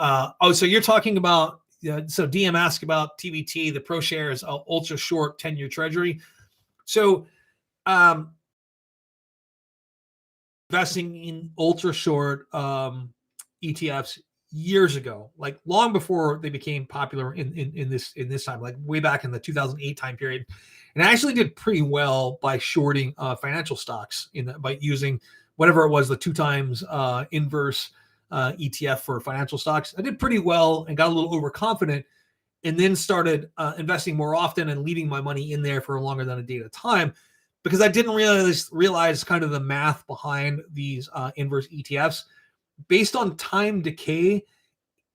so you're talking about, so DM asked about TBT, the pro shares, ultra short 10-year treasury. So investing in ultra short ETFs years ago, like long before they became popular in this time, like way back in the 2008 time period. And I actually did pretty well by shorting financial stocks by using whatever it was, the 2 times inverse ETF for financial stocks. I did pretty well and got a little overconfident, and then started investing more often and leaving my money in there for longer than a day at a time, because I didn't realize kind of the math behind these inverse ETFs. Based on time decay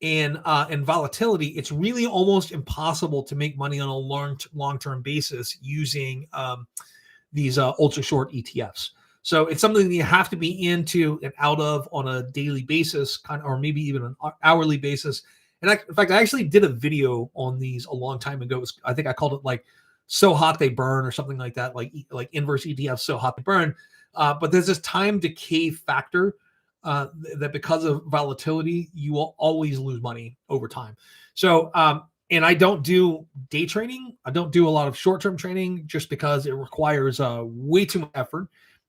and volatility, it's really almost impossible to make money on a long-term basis using these ultra short ETFs. So it's something that you have to be into and out of on a daily basis, or maybe even an hourly basis. And in fact, I actually did a video on these a long time ago. I think I called it like "So Hot They Burn" or something like that, like inverse ETFs, so hot they burn. But there's this time decay factor that because of volatility, you will always lose money over time. So, and I don't do day trading. I don't do a lot of short-term trading just because it requires way too much effort,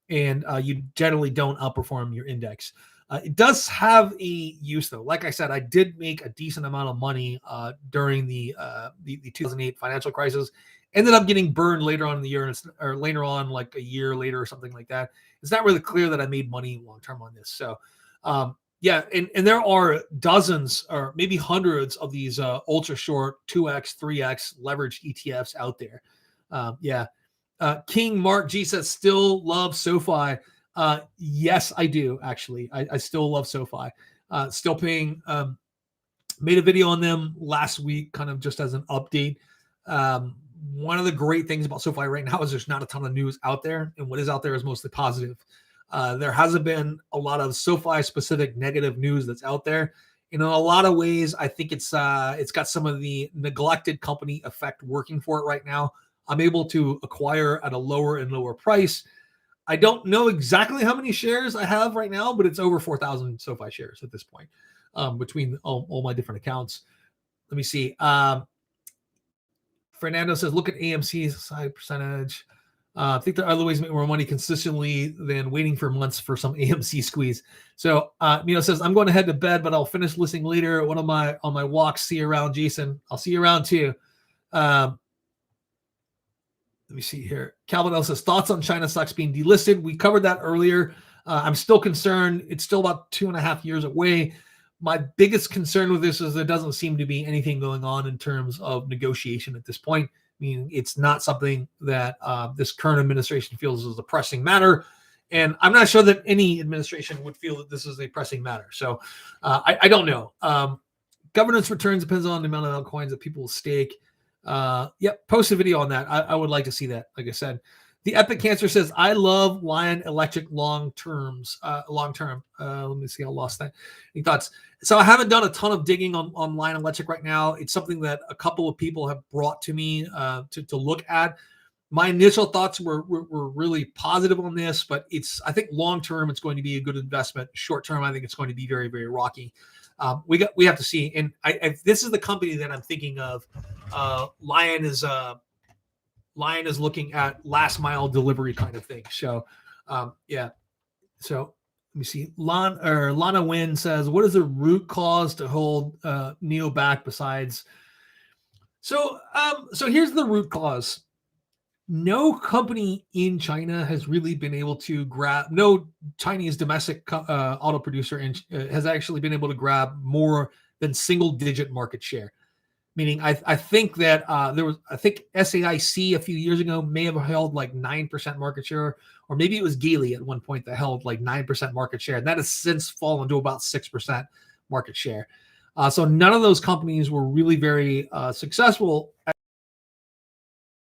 and you generally don't outperform your index. It does have a use, though. Like I said, I did make a decent amount of money during the 2008 financial crisis. Ended up getting burned later on in the year, or later on, like a year later or something like that. It's not really clear that I made money long term on this. So, yeah, and there are dozens or maybe hundreds of these ultra short 2x, 3x leveraged ETFs out there. Yeah. King Mark G says, still love SoFi. Yes, I do, actually. I still love SoFi. Still paying, made a video on them last week, kind of just as an update. One of the great things about SoFi right now is there's not a ton of news out there, and what is out there is mostly positive. There hasn't been a lot of SoFi specific negative news that's out there. And in a lot of ways, I think it's got some of the neglected company effect working for it right now. I'm able to acquire at a lower and lower price. I don't know exactly how many shares I have right now, but it's over 4,000 SoFi shares at this point between all my different accounts. Let me see. Fernando says, look at AMC's side percentage. I think there are other ways to make more money consistently than waiting for months for some AMC squeeze. So Mino says, I'm going to head to bed, but I'll finish listening later on my walks. See you around, Jason. I'll see you around too. Let me see here. Calvin L says, thoughts on China stocks being delisted. We covered that earlier. I'm still concerned. It's still about 2.5 years away. My biggest concern with this is there doesn't seem to be anything going on in terms of negotiation at this point. I mean, it's not something that this current administration feels is a pressing matter. And I'm not sure that any administration would feel that this is a pressing matter. So I don't know. Governance returns depends on the amount of altcoins that people stake. Yep, post a video on that. I would like to see that, like I said. The Epic Cancer says, I love Lion Electric long terms. Long term. Let me see. I lost that. Any thoughts? So I haven't done a ton of digging on Lion Electric right now. It's something that a couple of people have brought to me to look at. My initial thoughts were really positive on this, but I think long term it's going to be a good investment. Short term, I think it's going to be very, very rocky. We have to see. And this is the company that I'm thinking of. Lion is looking at last mile delivery kind of thing. So, yeah. So let me see. Lana Wynn says, "What is the root cause to hold Nio back besides?" So here's the root cause. No company in China has really been able to grab. No Chinese domestic auto producer has actually been able to grab more than single digit market share. Meaning, I think that I think SAIC a few years ago may have held like 9% market share, or maybe it was Geely at one point that held like 9% market share. And that has since fallen to about 6% market share. So none of those companies were really very successful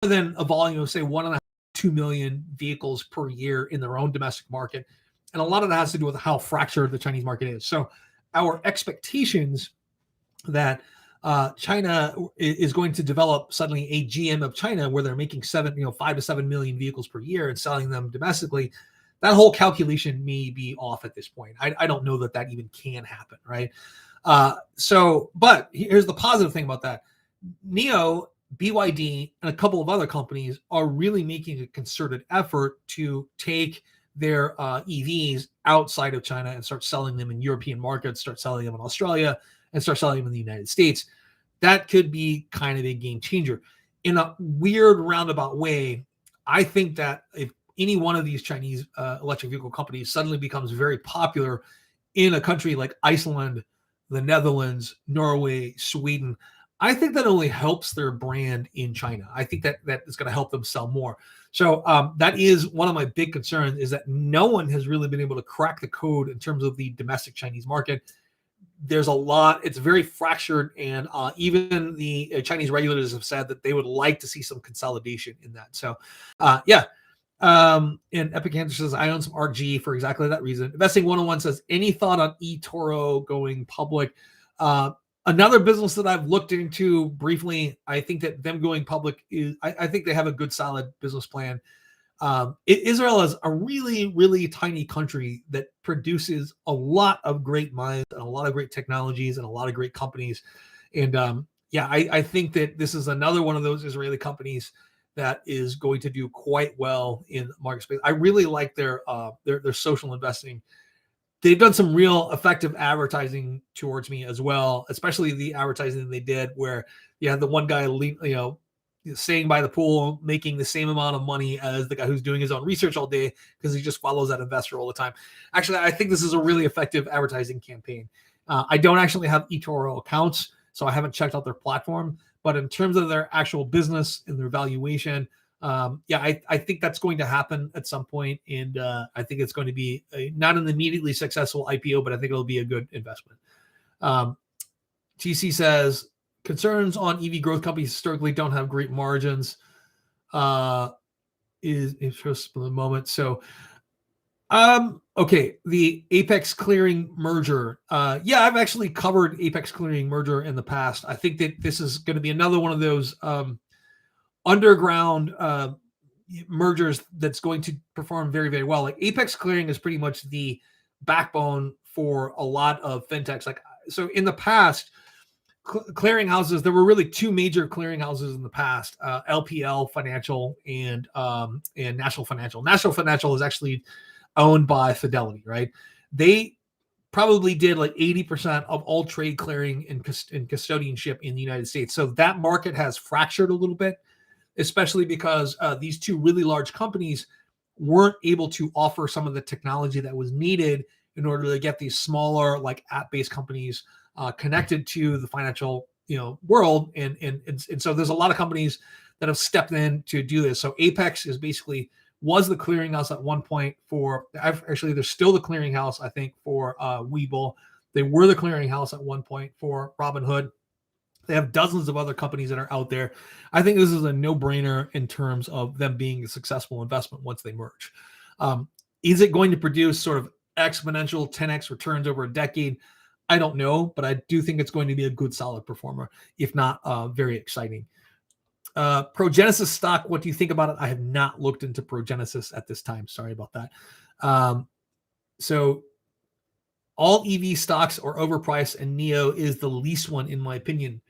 other than a volume of say 1.5, 2 million vehicles per year in their own domestic market. And a lot of that has to do with how fractured the Chinese market is. So our expectations that China is going to develop suddenly a GM of China where they're making 5 to 7 million vehicles per year and selling them domestically. That whole calculation may be off at this point. I don't know that even can happen, right? But here's the positive thing about that. Nio, BYD, and a couple of other companies are really making a concerted effort to take their EVs outside of China and start selling them in European markets, start selling them in Australia, and start selling them in the United States. That could be kind of a game changer. In a weird roundabout way, I think that if any one of these Chinese electric vehicle companies suddenly becomes very popular in a country like Iceland, the Netherlands, Norway, Sweden, I think that only helps their brand in China. I think that is going to help them sell more. So that is one of my big concerns, is that no one has really been able to crack the code in terms of the domestic Chinese market. There's a lot, it's very fractured, and even the Chinese regulators have said that they would like to see some consolidation in that. So, yeah. And Epic Cancer says, I own some Ark G for exactly that reason. Investing 101 says, any thought on eToro going public? Another business that I've looked into briefly, I think that them going public is, I think they have a good, solid business plan. Israel is a really, really tiny country that produces a lot of great minds and a lot of great technologies and a lot of great companies. And I think that this is another one of those Israeli companies that is going to do quite well in market space. I really like their social investing. They've done some real effective advertising towards me as well, especially the advertising they did where you had the one guy, staying by the pool, making the same amount of money as the guy who's doing his own research all day because he just follows that investor all the time. Actually, I think this is a really effective advertising campaign. I don't actually have eToro accounts, so I haven't checked out their platform. But in terms of their actual business and their valuation, I think that's going to happen at some point, and I think it's going to be not an immediately successful IPO, but I think it'll be a good investment. TC says, concerns on EV growth companies historically don't have great margins. Is interest for the moment. So, okay, the Apex Clearing merger. I've actually covered Apex Clearing merger in the past. I think that this is going to be another one of those underground mergers that's going to perform very, very well. Like Apex Clearing is pretty much the backbone for a lot of fintechs. Like, so in the past, clearinghouses, there were really two major clearinghouses in the past, LPL Financial and National Financial. National Financial is actually owned by Fidelity, right? They probably did like 80% of all trade clearing and custodianship in the United States. So that market has fractured a little bit, especially because these two really large companies weren't able to offer some of the technology that was needed in order to get these smaller, like app-based companies connected to the financial, world. And so there's a lot of companies that have stepped in to do this. So Apex was the clearinghouse at one point they're still the clearinghouse, I think, for Webull. They were the clearinghouse at one point for Robinhood. They have dozens of other companies that are out there. I think this is a no-brainer in terms of them being a successful investment once they merge. Is it going to produce sort of exponential 10x returns over a decade? I don't know, but I do think it's going to be a good, solid performer, if not very exciting. Progenesis stock, what do you think about it? I have not looked into Progenesis at this time. Sorry about that. So all EV stocks are overpriced, and Nio is the least one, in my opinion.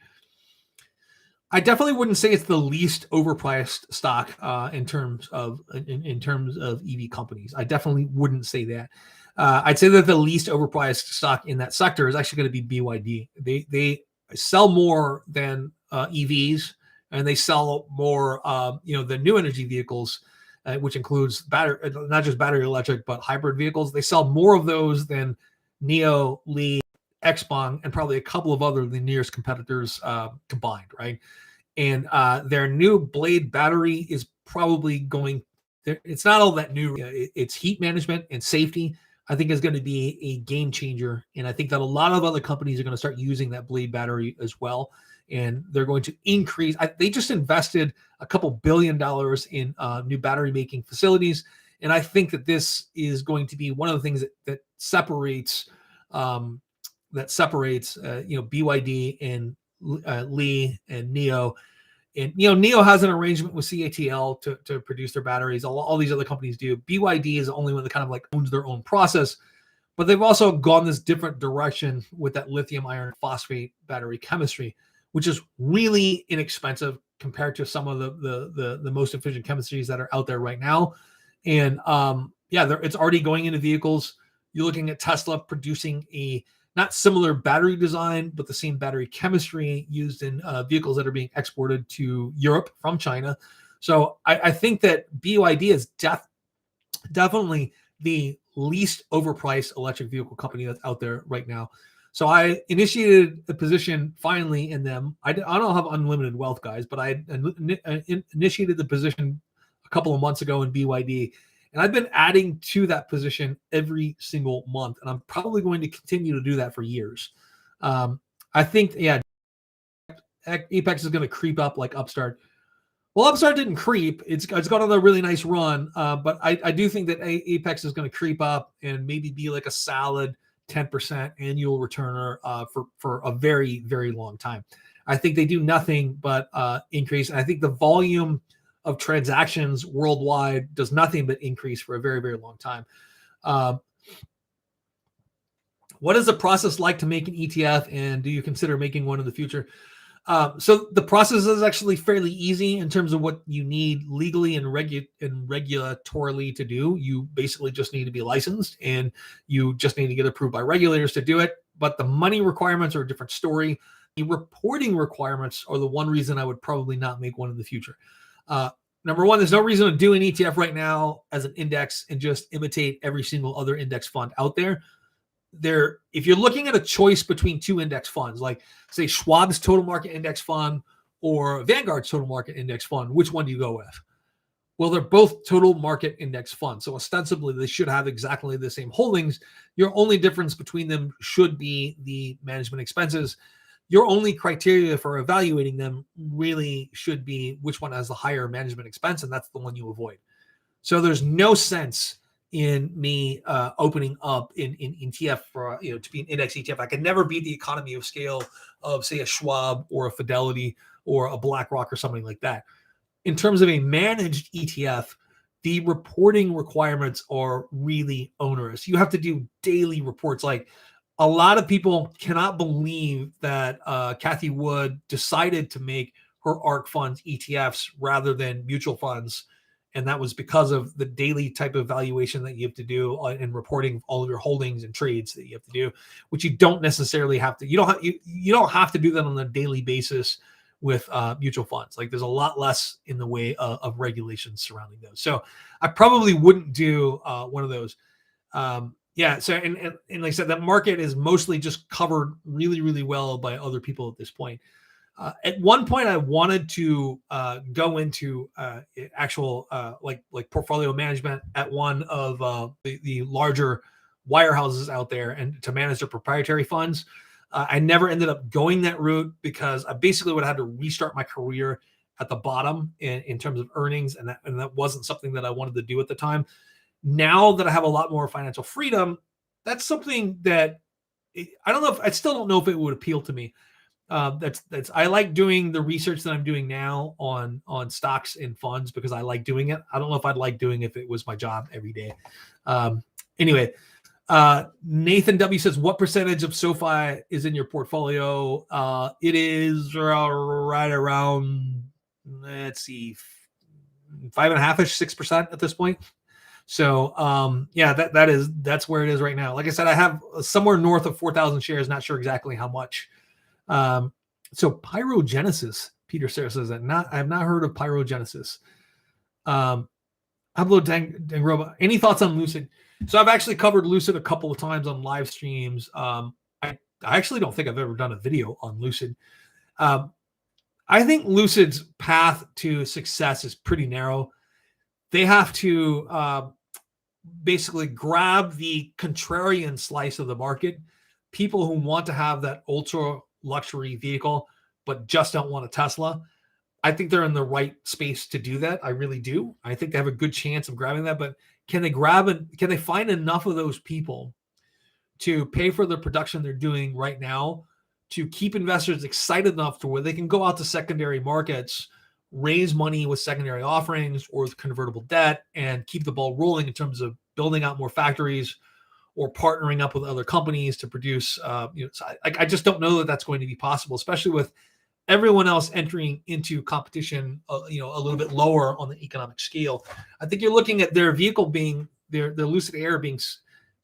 I definitely wouldn't say it's the least overpriced stock in terms of EV companies. I definitely wouldn't say that. I'd say that the least overpriced stock in that sector is actually going to be BYD. They sell more than EVs, and they sell more the new energy vehicles, which includes not just battery electric but hybrid vehicles. They sell more of those than Nio, Li, Xpeng, and probably a couple of other the nearest competitors combined, right? And their new Blade battery is probably going. It's not all that new. It's heat management and safety. I think is going to be a game changer, and I think that a lot of other companies are going to start using that Blade battery as well, and they're going to increase. They just invested a couple $1 billion in new battery making facilities, and I think that this is going to be one of the things that separates BYD and Li and Nio. And Nio has an arrangement with CATL to produce their batteries. All these other companies do. BYD is the only one that kind of like owns their own process, but they've also gone this different direction with that lithium iron phosphate battery chemistry, which is really inexpensive compared to some of the most efficient chemistries that are out there right now. And it's already going into vehicles. You're looking at Tesla producing a not similar battery design, but the same battery chemistry used in vehicles that are being exported to Europe from China. So I think that BYD is definitely the least overpriced electric vehicle company that's out there right now. So I initiated a position finally in them. I don't have unlimited wealth, guys, but I initiated the position a couple of months ago in BYD. And I've been adding to that position every single month, and I'm probably going to continue to do that for years. I think, Apex is going to creep up like Upstart. Well, Upstart didn't creep. It's gone on a really nice run, but I do think that Apex is going to creep up and maybe be like a solid 10% annual returner for a very, very long time. I think they do nothing but increase. And I think the volume of transactions worldwide does nothing but increase for a very, very long time. What is the process like to make an ETF, and do you consider making one in the future? So the process is actually fairly easy in terms of what you need legally and regulatorily to do. You basically just need to be licensed, and you just need to get approved by regulators to do it. But the money requirements are a different story. The reporting requirements are the one reason I would probably not make one in the future. Number one, there's no reason to do an ETF right now as an index and just imitate every single other index fund out there. If you're looking at a choice between two index funds, like say Schwab's Total Market Index Fund or Vanguard's Total Market Index Fund, which one do you go with? Well, they're both total market index funds. So ostensibly, they should have exactly the same holdings. Your only difference between them should be the management expenses. Your only criteria for evaluating them really should be which one has the higher management expense, and that's the one you avoid. So there's no sense in me opening up in ETF for to be an index ETF. I can never beat the economy of scale of say a Schwab or a Fidelity or a BlackRock or something like that. In terms of a managed ETF, the reporting requirements are really onerous. You have to do daily reports. Like a lot of people cannot believe that Cathie Wood decided to make her ARK funds ETFs rather than mutual funds. And that was because of the daily type of valuation that you have to do in reporting all of your holdings and trades that you have to do, which you don't necessarily have to. You don't have to do that on a daily basis with mutual funds. Like there's a lot less in the way of regulations surrounding those. So I probably wouldn't do one of those. So and like I said, that market is mostly just covered really, really well by other people at this point. At one point, I wanted to go into actual like portfolio management at one of the larger wirehouses out there and to manage their proprietary funds. I never ended up going that route because I basically would have had to restart my career at the bottom in terms of earnings, and that wasn't something that I wanted to do at the time. Now that I have a lot more financial freedom, that's something that I don't know if I still don't know if it would appeal to me. That's I like doing the research that I'm doing now on stocks and funds because I like doing it. I don't know if I'd like doing it if it was my job every day. Anyway, Nathan W says, what percentage of SoFi is in your portfolio? It is right around, let's see, 5.5ish, 6% at this point. So yeah, that's where it is right now. Like I said, I have somewhere north of 4,000 shares. Not sure exactly how much. So pyrogenesis, Peter Sarah says that. I have not heard of pyrogenesis. Pablo Dangroba, any thoughts on Lucid? So I've actually covered Lucid a couple of times on live streams. I actually don't think I've ever done a video on Lucid. I think Lucid's path to success is pretty narrow. They have to basically grab the contrarian slice of the market, people who want to have that ultra luxury vehicle, but just don't want a Tesla. I think they're in the right space to do that. I really do. I think they have a good chance of grabbing that, but can they find enough of those people to pay for the production they're doing right now to keep investors excited enough to where they can go out to secondary markets, raise money with secondary offerings or with convertible debt, and keep the ball rolling in terms of building out more factories or partnering up with other companies to produce. So I just don't know that that's going to be possible, especially with everyone else entering into competition, a little bit lower on the economic scale. I think you're looking at their vehicle being their Lucid Air being,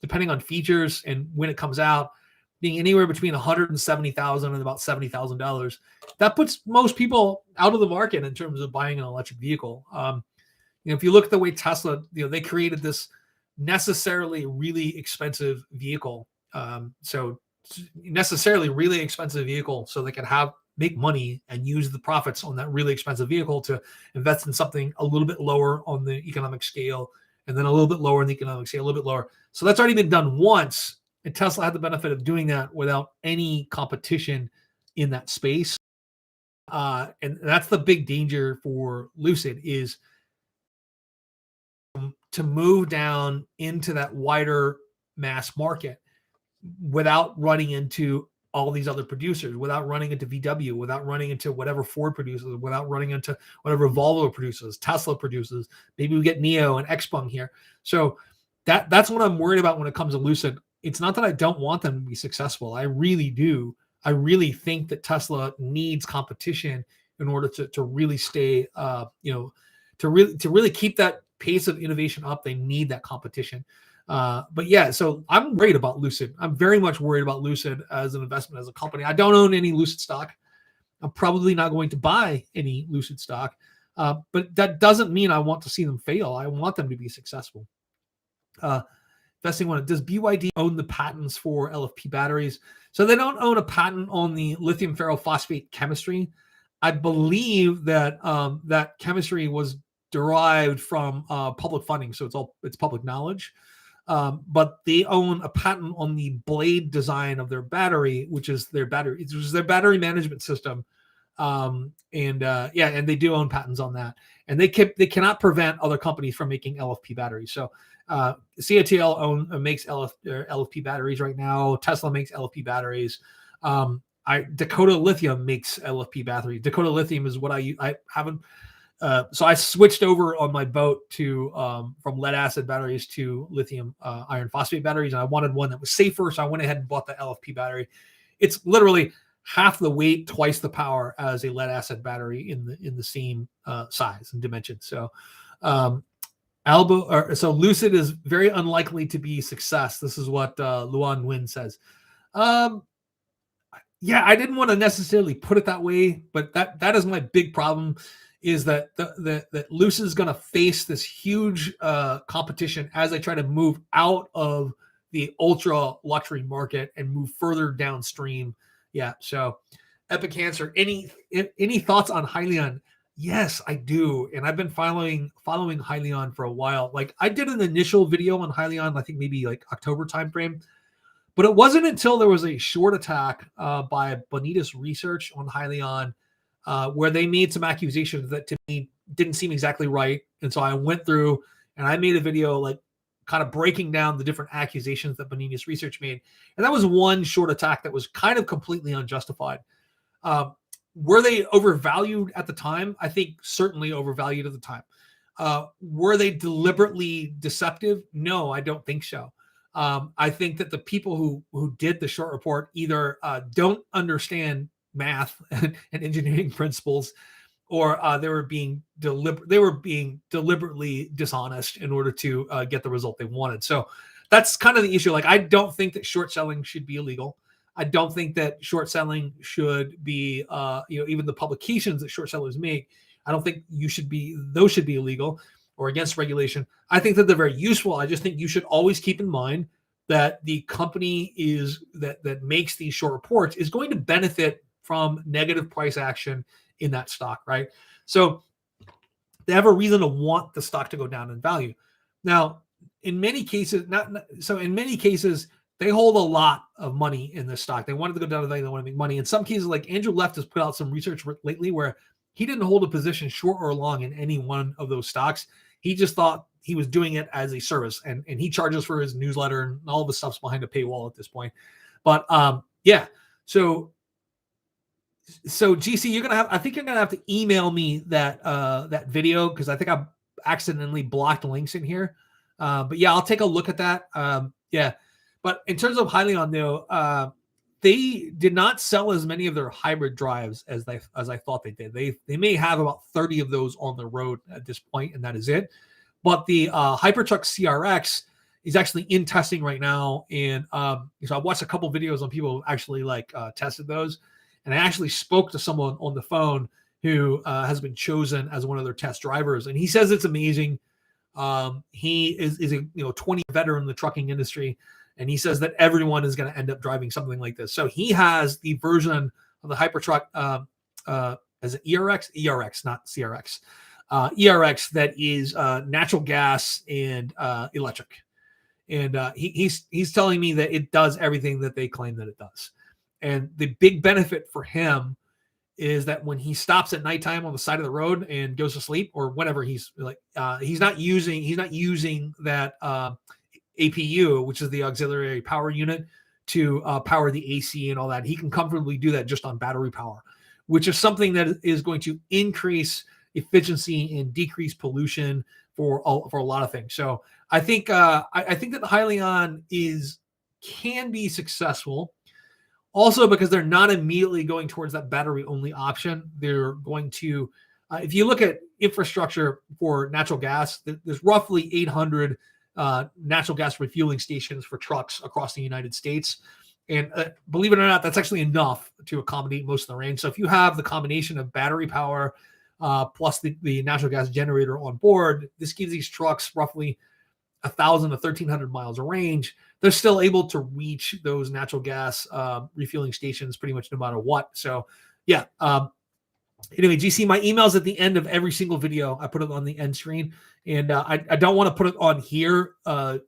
depending on features and when it comes out, being anywhere between $170,000 and about $70,000. That puts most people out of the market in terms of buying an electric vehicle. If you look at the way Tesla, they created this necessarily really expensive vehicle. So necessarily really expensive vehicle so they can make money and use the profits on that really expensive vehicle to invest in something a little bit lower on the economic scale, and then a little bit lower in the economic scale, a little bit lower. So that's already been done once, and Tesla had the benefit of doing that without any competition in that space. And that's the big danger for Lucid, is to move down into that wider mass market without running into all these other producers, without running into VW, without running into whatever Ford produces, without running into whatever Volvo produces, Tesla produces. Maybe we get Nio and Xpeng here. So that's what I'm worried about when it comes to Lucid. It's not that I don't want them to be successful. I really do. I really think that Tesla needs competition in order to really stay, to really keep that pace of innovation up. They need that competition. But yeah, so I'm worried about Lucid. I'm very much worried about Lucid as an investment, as a company. I don't own any Lucid stock. I'm probably not going to buy any Lucid stock. But that doesn't mean I want to see them fail. I want them to be successful. Investing one, does BYD own the patents for LFP batteries? So they don't own a patent on the lithium ferrophosphate chemistry. I believe that that chemistry was derived from public funding, so it's public knowledge. But they own a patent on the blade design of their battery, which is their battery management system. And they do own patents on that, and they cannot prevent other companies from making LFP batteries. So CATL makes LFP batteries right now. Tesla makes LFP batteries. Dakota Lithium makes LFP batteries. Dakota Lithium is what I haven't. So I switched over on my boat to from lead acid batteries to lithium iron phosphate batteries, and I wanted one that was safer, so I went ahead and bought the LFP battery. It's literally half the weight, twice the power as a lead acid battery in the same size and dimension. So so Lucid is very unlikely to be a success. This is what Luan Nguyen says. Yeah, I didn't want to necessarily put it that way, but that is my big problem, is that that Lucid is going to face this huge competition as they try to move out of the ultra luxury market and move further downstream. Yeah. So Epic Answer, any thoughts on Hyliion? Yes, I do. And I've been following Hyliion for a while. Like, I did an initial video on Hyliion, I think maybe like October timeframe. But it wasn't until there was a short attack by Bonitas Research on Hyliion where they made some accusations that to me didn't seem exactly right. And so I went through and I made a video like kind of breaking down the different accusations that Bonitas Research made. And that was one short attack that was kind of completely unjustified. Were they overvalued at the time? I think certainly overvalued at the time. Were they deliberately deceptive? No, I don't think so. I think that the people who did the short report either don't understand math and engineering principles, or they were being deliberately dishonest in order to get the result they wanted. So that's kind of the issue. Like, I don't think that short selling should be illegal. I don't think that short selling should be, even the publications that short sellers make, I don't think those should be illegal or against regulation. I think that they're very useful. I just think you should always keep in mind that the company that makes these short reports is going to benefit from negative price action in that stock, right? So they have a reason to want the stock to go down in value. Now, in many cases, in many cases, they hold a lot of money in this stock. They wanted to go down in value. They want to make money. In some cases, like Andrew Left has put out some research lately where he didn't hold a position short or long in any one of those stocks. He just thought he was doing it as a service, and he charges for his newsletter, and all of the stuff's behind a paywall at this point. But yeah, so GC, I think you're gonna have to email me that video, because I think I accidentally blocked links in here. But yeah, I'll take a look at that. Yeah. But in terms of Hyliion, though, they did not sell as many of their hybrid drives as I thought they did. They may have about 30 of those on the road at this point, and that is it. But the Hypertruck CRX is actually in testing right now, and so I watched a couple videos on people who actually tested those, and I actually spoke to someone on the phone who has been chosen as one of their test drivers, and he says it's amazing. He is a 20 veteran in the trucking industry. And he says that everyone is going to end up driving something like this. So he has the version of the Hypertruck as an ERX, not CRX, ERX that is natural gas and electric. And he's telling me that it does everything that they claim that it does. And the big benefit for him is that when he stops at nighttime on the side of the road and goes to sleep, or whenever he's not using that APU, which is the auxiliary power unit, to power the AC and all that. He can comfortably do that just on battery power, which is something that is going to increase efficiency and decrease pollution for a lot of things. So I think I think that the Hyliion can be successful. Also, because they're not immediately going towards that battery only option. They're going to, if you look at infrastructure for natural gas, there's roughly 800 natural gas refueling stations for trucks across the United States. And believe it or not, that's actually enough to accommodate most of the range. So if you have the combination of battery power plus the natural gas generator on board, this gives these trucks roughly 1,000 to 1,300 miles of range. They're still able to reach those natural gas refueling stations pretty much no matter what. So yeah. Anyway, GC, my email's at the end of every single video. I put it on the end screen, and I don't want to put it on here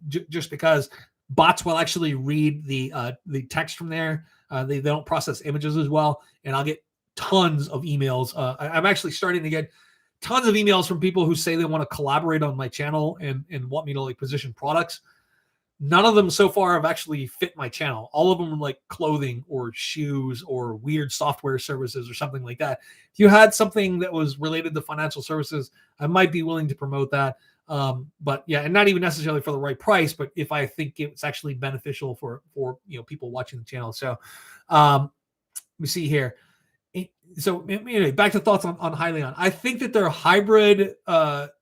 just because bots will actually read the text from there. They don't process images as well, and I'll get tons of emails. I'm actually starting to get tons of emails from people who say they want to collaborate on my channel and want me to position products. None of them so far have actually fit my channel. All of them are like clothing or shoes or weird software services or something like that. If you had something that was related to financial services, I might be willing to promote that. But yeah, and not even necessarily for the right price, but if I think it's actually beneficial for people watching the channel. So let me see here. So anyway, back to thoughts on Hyliion. I think that their hybrid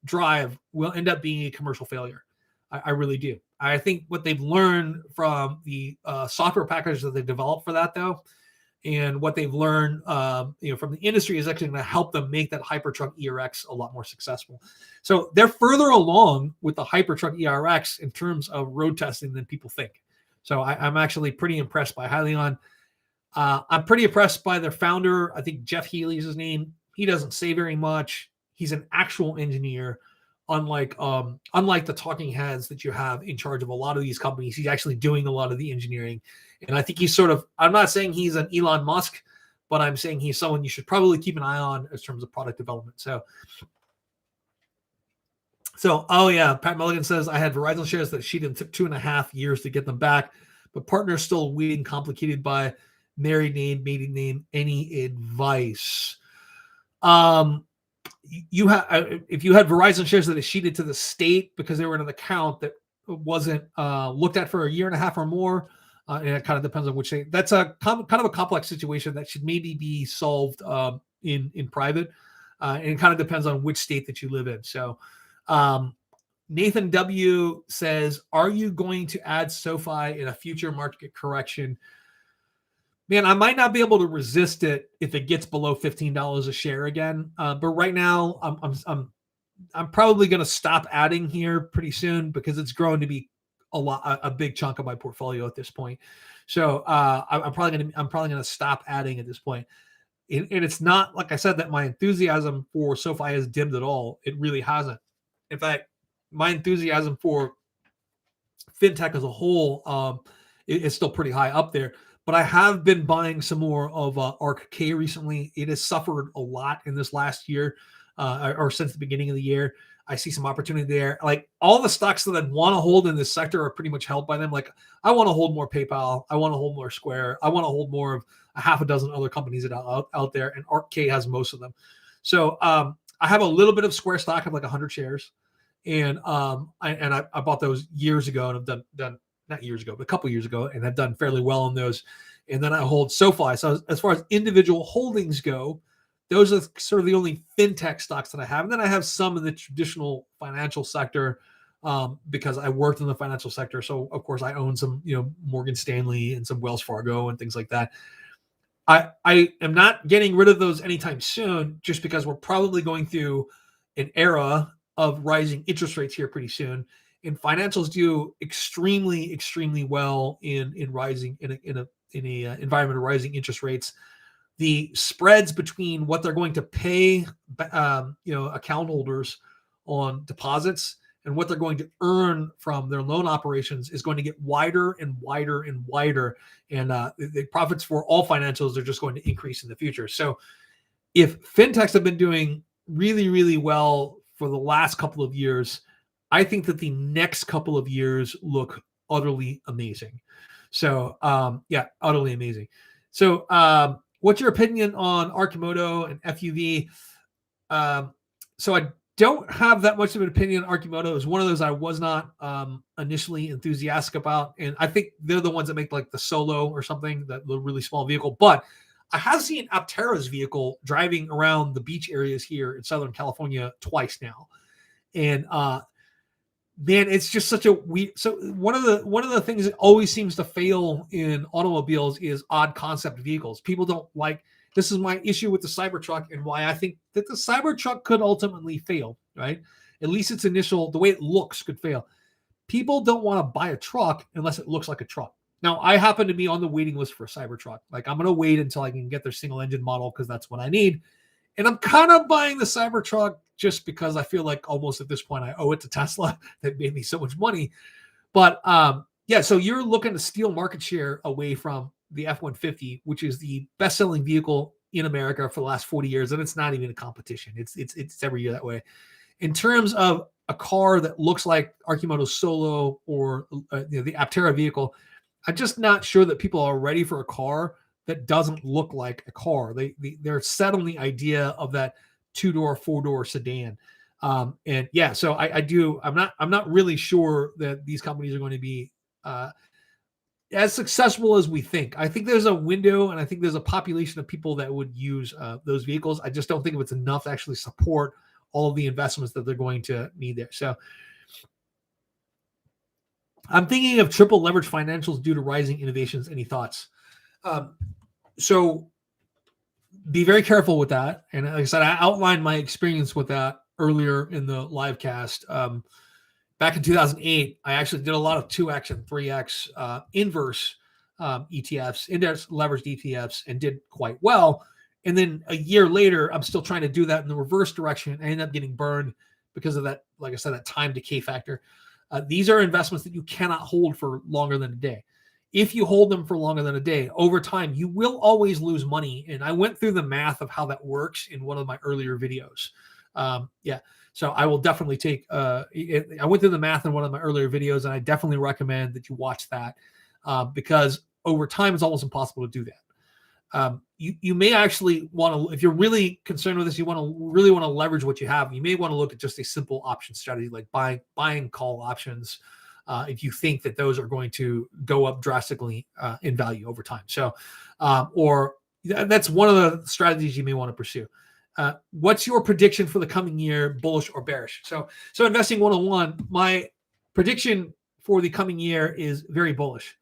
drive will end up being a commercial failure. I really do. I think what they've learned from the software package that they developed for that, though, and what they've learned from the industry is actually going to help them make that Hypertruck ERX a lot more successful. So they're further along with the Hypertruck ERX in terms of road testing than people think. So I'm actually pretty impressed by Hyliion. I'm pretty impressed by their founder. I think Jeff Healy is his name. He doesn't say very much. He's an actual engineer. unlike the talking heads that you have in charge of a lot of these companies. He's actually doing a lot of the engineering, and I think he's sort of, I'm not saying he's an Elon Musk, but I'm saying he's someone you should probably keep an eye on in terms of product development. So, oh yeah, Pat Mulligan says, I had Verizon shares that sheeted took 2.5 years to get them back, but partners still waiting, complicated by married name, maiden name. Any advice? You have, if you had Verizon shares that are sheeted to the state because they were in an account that wasn't looked at for a year and a half or more, and it kind of depends on which state. That's a kind of a complex situation that should maybe be solved in private, and it kind of depends on which state that you live in. So. Nathan W says, are you going to add SoFi in a future market correction? Man, I might not be able to resist it if it gets below $15 a share again. But right now, I'm probably going to stop adding here pretty soon because it's growing to be a big chunk of my portfolio at this point. So I'm probably going to stop adding at this point. And it's not, like I said, that my enthusiasm for SoFi has dimmed at all. It really hasn't. In fact, my enthusiasm for fintech as a whole is still pretty high up there. But I have been buying some more of Ark K recently. It has suffered a lot in this last year, or since the beginning of the year. I see some opportunity there. Like all the stocks that I want to hold in this sector are pretty much held by them. Like I want to hold more PayPal. I want to hold more Square. I want to hold more of a half a dozen other companies that are out there, and Ark K has most of them. So I have a little bit of Square stock. I have like 100 shares. And I bought those years ago, and I've done not years ago, but a couple years ago, and have done fairly well on those. And then I hold SoFi. So as far as individual holdings go, those are sort of the only fintech stocks that I have. And then I have some in the traditional financial sector because I worked in the financial sector. So of course I own some, Morgan Stanley and some Wells Fargo and things like that. I am not getting rid of those anytime soon, just because we're probably going through an era of rising interest rates here pretty soon, and financials do extremely, extremely well in rising in a environment of rising interest rates. The spreads between what they're going to pay, account holders on deposits and what they're going to earn from their loan operations is going to get wider and wider and wider, and the profits for all financials are just going to increase in the future. So, if fintechs have been doing really, really well for the last couple of years, I think that the next couple of years look utterly amazing. So, utterly amazing. So, what's your opinion on Arcimoto and FUV? So I don't have that much of an opinion on Arcimoto. It was one of those I was not initially enthusiastic about. And I think they're the ones that make like the Solo or something, the really small vehicle. But I have seen Aptera's vehicle driving around the beach areas here in Southern California twice now. And man, it's just such a weird. So one of the things that always seems to fail in automobiles is odd concept vehicles. People don't like. This is my issue with the Cybertruck, and why I think that the Cybertruck could ultimately fail. Right, at least its initial, the way it looks, could fail. People don't want to buy a truck unless it looks like a truck. Now, I happen to be on the waiting list for a Cybertruck. Like, I'm going to wait until I can get their single engine model because that's what I need. And I'm kind of buying the Cybertruck just because I feel like almost at this point I owe it to Tesla that made me so much money. But so you're looking to steal market share away from the F-150, which is the best-selling vehicle in America for the last 40 years, and it's not even a competition. It's every year that way. In terms of a car that looks like Arcimoto's Solo or the Aptera vehicle, I'm just not sure that people are ready for a car that doesn't look like a car. They're set on the idea of that 2-door, 4-door sedan. So I'm not really sure that these companies are going to be as successful as we think. I think there's a window, and I think there's a population of people that would use those vehicles. I just don't think it's enough to actually support all of the investments that they're going to need there. So I'm thinking of triple leverage financials due to rising innovations. Any thoughts? So be very careful with that. And like I said, I outlined my experience with that earlier in the live cast. Back in 2008, I actually did a lot of 2x and 3x inverse ETFs, index leveraged ETFs, and did quite well. And then a year later, I'm still trying to do that in the reverse direction. I ended up getting burned because of that, like I said, that time decay factor. These are investments that you cannot hold for longer than a day. If you hold them for longer than a day, over time, you will always lose money. And I went through the math of how that works in one of my earlier videos. So I will definitely take, I went through the math in one of my earlier videos, and I definitely recommend that you watch that because over time, it's almost impossible to do that. You may actually want to, if you're really concerned with this, you really want to leverage what you have. You may want to look at just a simple option strategy, like buying call options, if you think that those are going to go up drastically in value over time. So, or that's one of the strategies you may want to pursue. What's your prediction for the coming year, bullish or bearish? So investing 101, my prediction for the coming year is very bullish.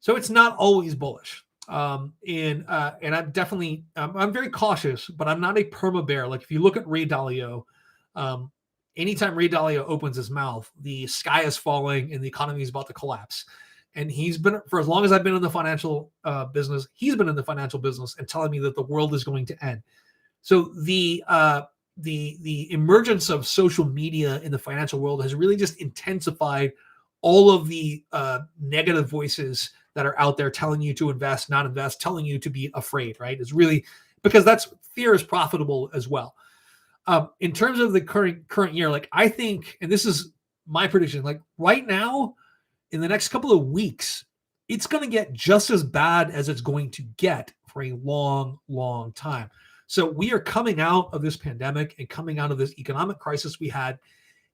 So it's not always bullish. And I'm definitely, I'm very cautious, but I'm not a perma bear. Like if you look at Ray Dalio, anytime Ray Dalio opens his mouth, the sky is falling and the economy is about to collapse. And he's been, for as long as I've been in the financial business, he's been in the financial business and telling me that the world is going to end. So the emergence of social media in the financial world has really just intensified all of the negative voices that are out there telling you to invest, not invest, telling you to be afraid, right? It's really because that's fear is profitable as well. In terms of the current year, like I think, and this is my prediction, like right now, in the next couple of weeks, it's going to get just as bad as it's going to get for a long, long time. So we are coming out of this pandemic and coming out of this economic crisis we had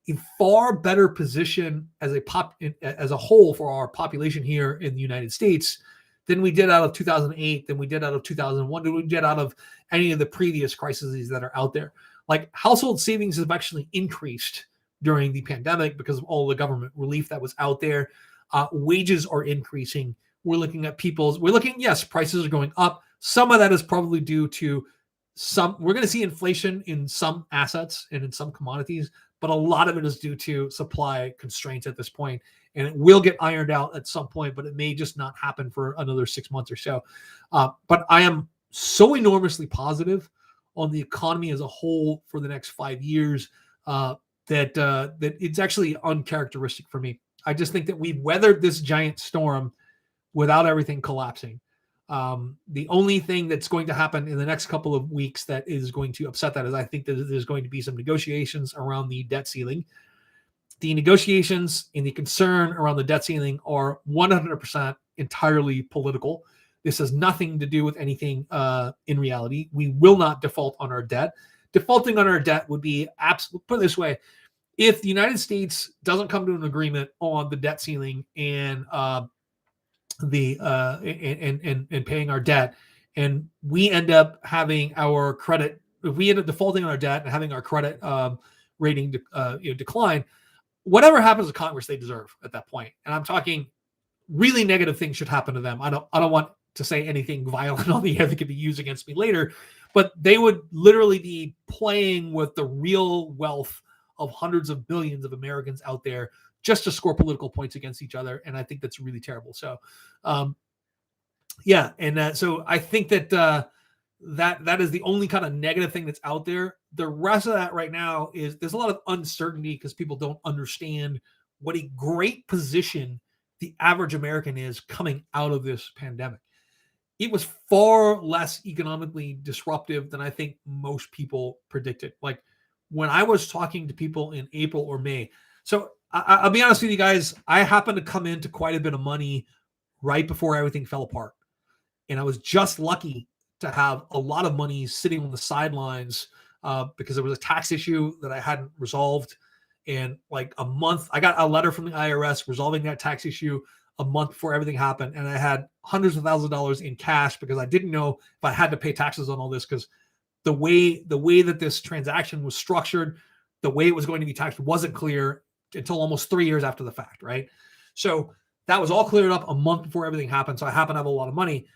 in far better position as a whole for our population here in the United States than we did out of 2008, than we did out of 2001, than we did out of any of the previous crises that are out there. Like household savings have actually increased during the pandemic because of all the government relief that was out there. Wages are increasing. Yes, prices are going up. Some of that is probably due to we're going to see inflation in some assets and in some commodities, but a lot of it is due to supply constraints at this point, and it will get ironed out at some point, but it may just not happen for another 6 months or so. But I am so enormously positive on the economy as a whole for the next 5 years that it's actually uncharacteristic for me. I just think that we've weathered this giant storm without everything collapsing. The only thing that's going to happen in the next couple of weeks that is going to upset that is I think that there's going to be some negotiations around the debt ceiling. The negotiations and the concern around the debt ceiling are 100% entirely political. This has nothing to do with anything in reality. We will not default on our debt. Defaulting on our debt would be absolute. Put it this way: if the United States doesn't come to an agreement on the debt ceiling and and paying our debt, and we end up having our credit, if we end up defaulting on our debt and having our credit rating decline, whatever happens to Congress, they deserve at that point. And I'm talking really negative things should happen to them. I don't want to say anything violent on the air that could be used against me later, but they would literally be playing with the real wealth of hundreds of billions of Americans out there just to score political points against each other. And I think that's really terrible. So, so I think that that is the only kind of negative thing that's out there. The rest of that right now is there's a lot of uncertainty because people don't understand what a great position the average American is coming out of this pandemic. It was far less economically disruptive than I think most people predicted. Like when I was talking to people in April or May. So I'll be honest with you guys, I happened to come into quite a bit of money right before everything fell apart. And I was just lucky to have a lot of money sitting on the sidelines because there was a tax issue that I hadn't resolved. And like a month, I got a letter from the IRS resolving that tax issue a month before everything happened. And I had hundreds of thousands of dollars in cash because I didn't know if I had to pay taxes on all this, because the way that this transaction was structured, the way it was going to be taxed wasn't clear until almost 3 years after the fact, right? So that was all cleared up a month before everything happened. So I happened to have a lot of money.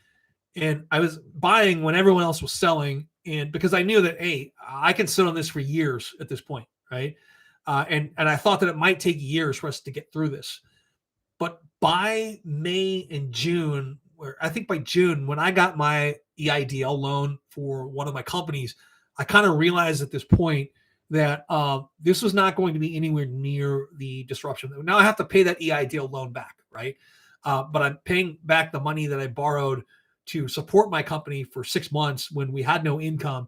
And I was buying when everyone else was selling. And because I knew that, hey, I can sit on this for years at this point, right? And I thought that it might take years for us to get through this. But by May and June, or I think by June, when I got my EIDL loan for one of my companies, I kind of realized at this point that this was not going to be anywhere near the disruption. Now I have to pay that EIDL loan back, right? But I'm paying back the money that I borrowed to support my company for 6 months when we had no income.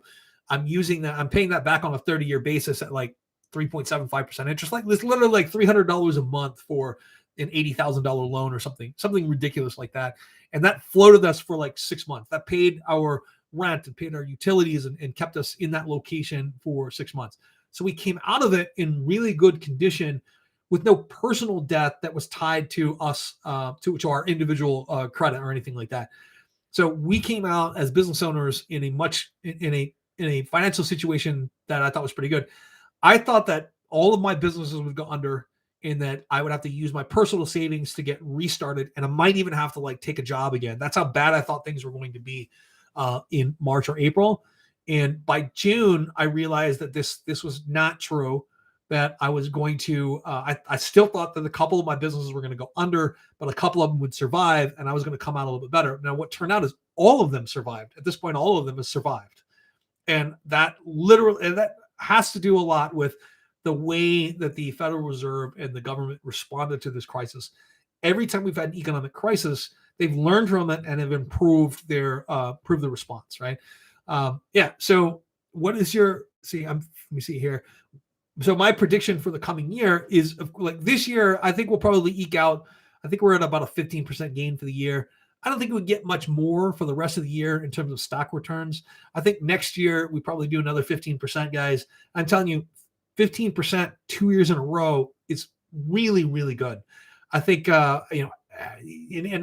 I'm using that. I'm paying that back on a 30-year basis at like 3.75% interest. Like it's literally like $300 a month for an $80,000 loan or something ridiculous like that. And that floated us for like 6 months. That paid our rent and paid our utilities and kept us in that location for 6 months. So we came out of it in really good condition with no personal debt that was tied to us, to our individual credit or anything like that. So we came out as business owners in a financial situation that I thought was pretty good. I thought that all of my businesses would go under and that I would have to use my personal savings to get restarted. And I might even have to like take a job again. That's how bad I thought things were going to be in March or April. And by June, I realized that this was not true, that I was going to, I still thought that a couple of my businesses were going to go under, but a couple of them would survive and I was going to come out a little bit better. Now, what turned out is all of them survived. At this point, all of them have survived. And that has to do a lot with the way that the Federal Reserve and the government responded to this crisis. Every time we've had an economic crisis, they've learned from it and have improved the response, right? So what is your, let me see here. So my prediction for the coming year is like this year, I think we'll probably eke out, I think we're at about a 15% gain for the year. I don't think we get much more for the rest of the year in terms of stock returns. I think next year we probably do another 15%, guys. I'm telling you, 15% 2 years in a row is really, really good. I think, and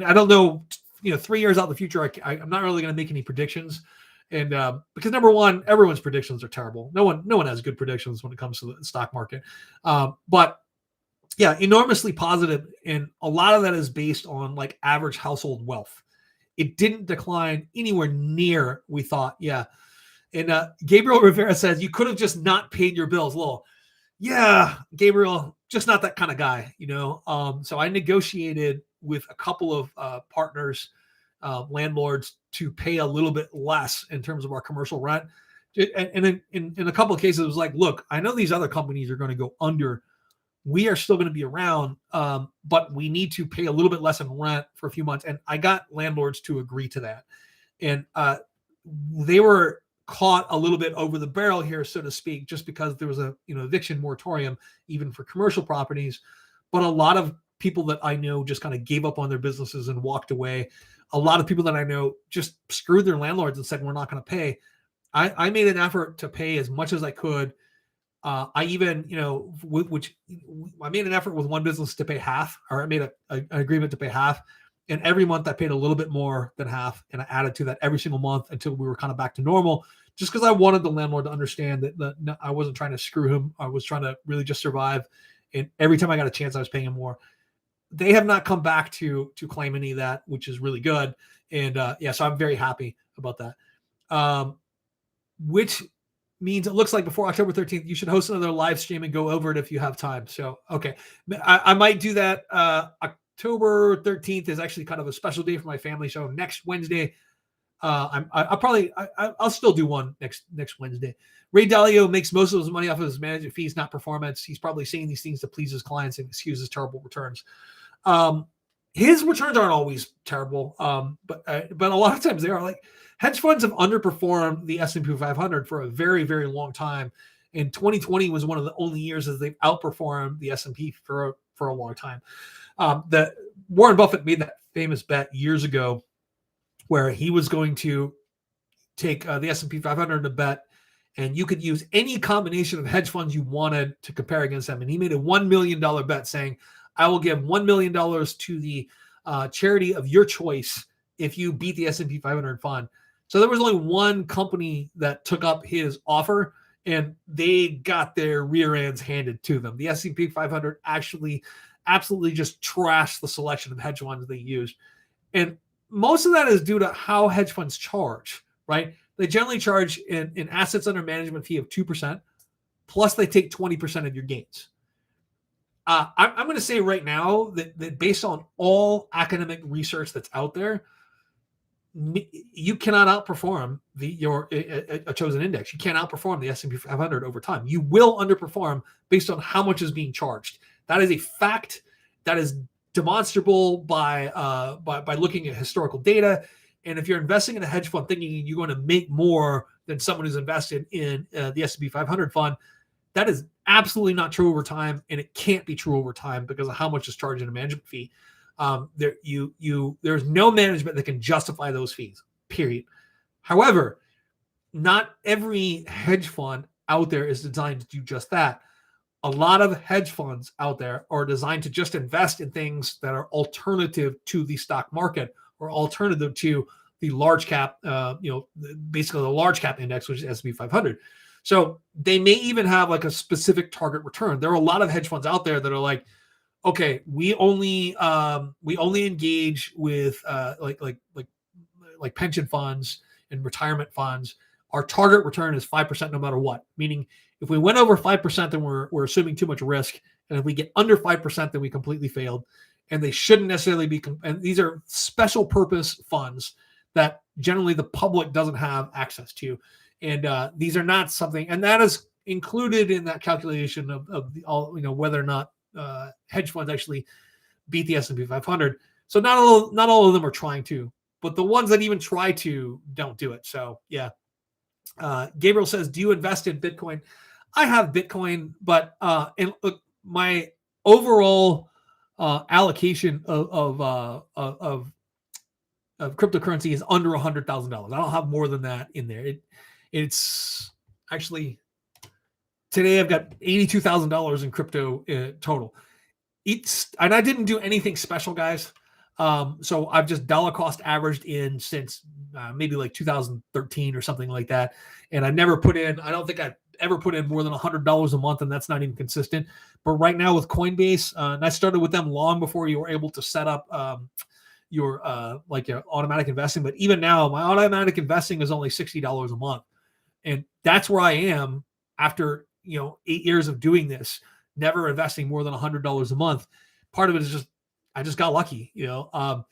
I don't know, 3 years out in the future, I'm not really going to make any predictions. And because number one, everyone's predictions are terrible. No one has good predictions when it comes to the stock market. But yeah, enormously positive, and a lot of that is based on like average household wealth. It didn't decline anywhere near we thought. Yeah, and Gabriel Rivera says you could have just not paid your bills. Well, yeah, Gabriel, just not that kind of guy, So I negotiated with a couple of partners, landlords, to pay a little bit less in terms of our commercial rent. And in a couple of cases, it was like, look, I know these other companies are going to go under. We are still going to be around, but we need to pay a little bit less in rent for a few months. And I got landlords to agree to that. And they were caught a little bit over the barrel here, so to speak, just because there was a eviction moratorium, even for commercial properties. But a lot of people that I know just kind of gave up on their businesses and walked away. A lot of people that I know just screwed their landlords and said, we're not going to pay. I made an effort to pay as much as I could. I even, I made an effort with one business to pay half, or I made an agreement to pay half. And every month I paid a little bit more than half. And I added to that every single month until we were kind of back to normal, just because I wanted the landlord to understand that I wasn't trying to screw him. I was trying to really just survive. And every time I got a chance, I was paying him more. They have not come back to claim any of that, which is really good. And so I'm very happy about that. Which means it looks like before October 13th, you should host another live stream and go over it if you have time. So, okay. I might do that. October 13th is actually kind of a special day for my family. So next Wednesday, I'll still do one next Wednesday. Ray Dalio makes most of his money off of his management fees, not performance. He's probably saying these things to please his clients and excuse his terrible returns. His returns aren't always terrible, but a lot of times they are. Like, hedge funds have underperformed the S&P 500 for a very, very long time. And 2020 was one of the only years that they've outperformed the S&P for a long time. That Warren Buffett made that famous bet years ago where he was going to take the S&P 500 to bet, and you could use any combination of hedge funds you wanted to compare against them. And he made a $1 million bet saying, I will give $1 million to the charity of your choice if you beat the S&P 500 fund. So there was only one company that took up his offer, and they got their rear ends handed to them. The S&P 500 actually absolutely just trashed the selection of hedge funds they used. And most of that is due to how hedge funds charge, right? They generally charge an assets under management fee of 2%, plus they take 20% of your gains. I'm going to say right now that based on all academic research that's out there, you cannot outperform a chosen index. You can't outperform the S&P 500 over time. You will underperform based on how much is being charged. That is a fact that is demonstrable by looking at historical data. And if you're investing in a hedge fund thinking you're going to make more than someone who's invested in the S&P 500 fund, that is absolutely not true over time, and it can't be true over time because of how much is charged in a management fee. There's no management that can justify those fees, period. However, not every hedge fund out there is designed to do just that. A lot of hedge funds out there are designed to just invest in things that are alternative to the stock market or alternative to the large cap, basically the large cap index, which is S&P 500. So they may even have like a specific target return. There are a lot of hedge funds out there that are like, okay, we only engage with like pension funds and retirement funds. Our target return is 5% no matter what. Meaning, if we went over 5%, then we're assuming too much risk, and if we get under 5%, then we completely failed. And they shouldn't necessarily be. And these are special purpose funds that generally the public doesn't have access to, and these are not something. And that is included in that calculation of the, all, whether or not hedge funds actually beat the S&P 500. So not all of them are trying to, but the ones that even try to don't do it. So yeah. Gabriel says, do you invest in Bitcoin? I have Bitcoin, but and look, my overall allocation of cryptocurrency is under $100,000. I don't have more than that in there. It's actually, today I've got $82,000 in crypto total. And I didn't do anything special, guys. So I've just dollar cost averaged in since maybe like 2013 or something like that. And I never put in, I don't think I've ever put in more than $100 a month, and that's not even consistent. But right now with Coinbase, and I started with them long before you were able to set up your automatic investing. But even now, my automatic investing is only $60 a month. And that's where I am after, 8 years of doing this, never investing more than $100 a month. Part of it is just, I just got lucky. I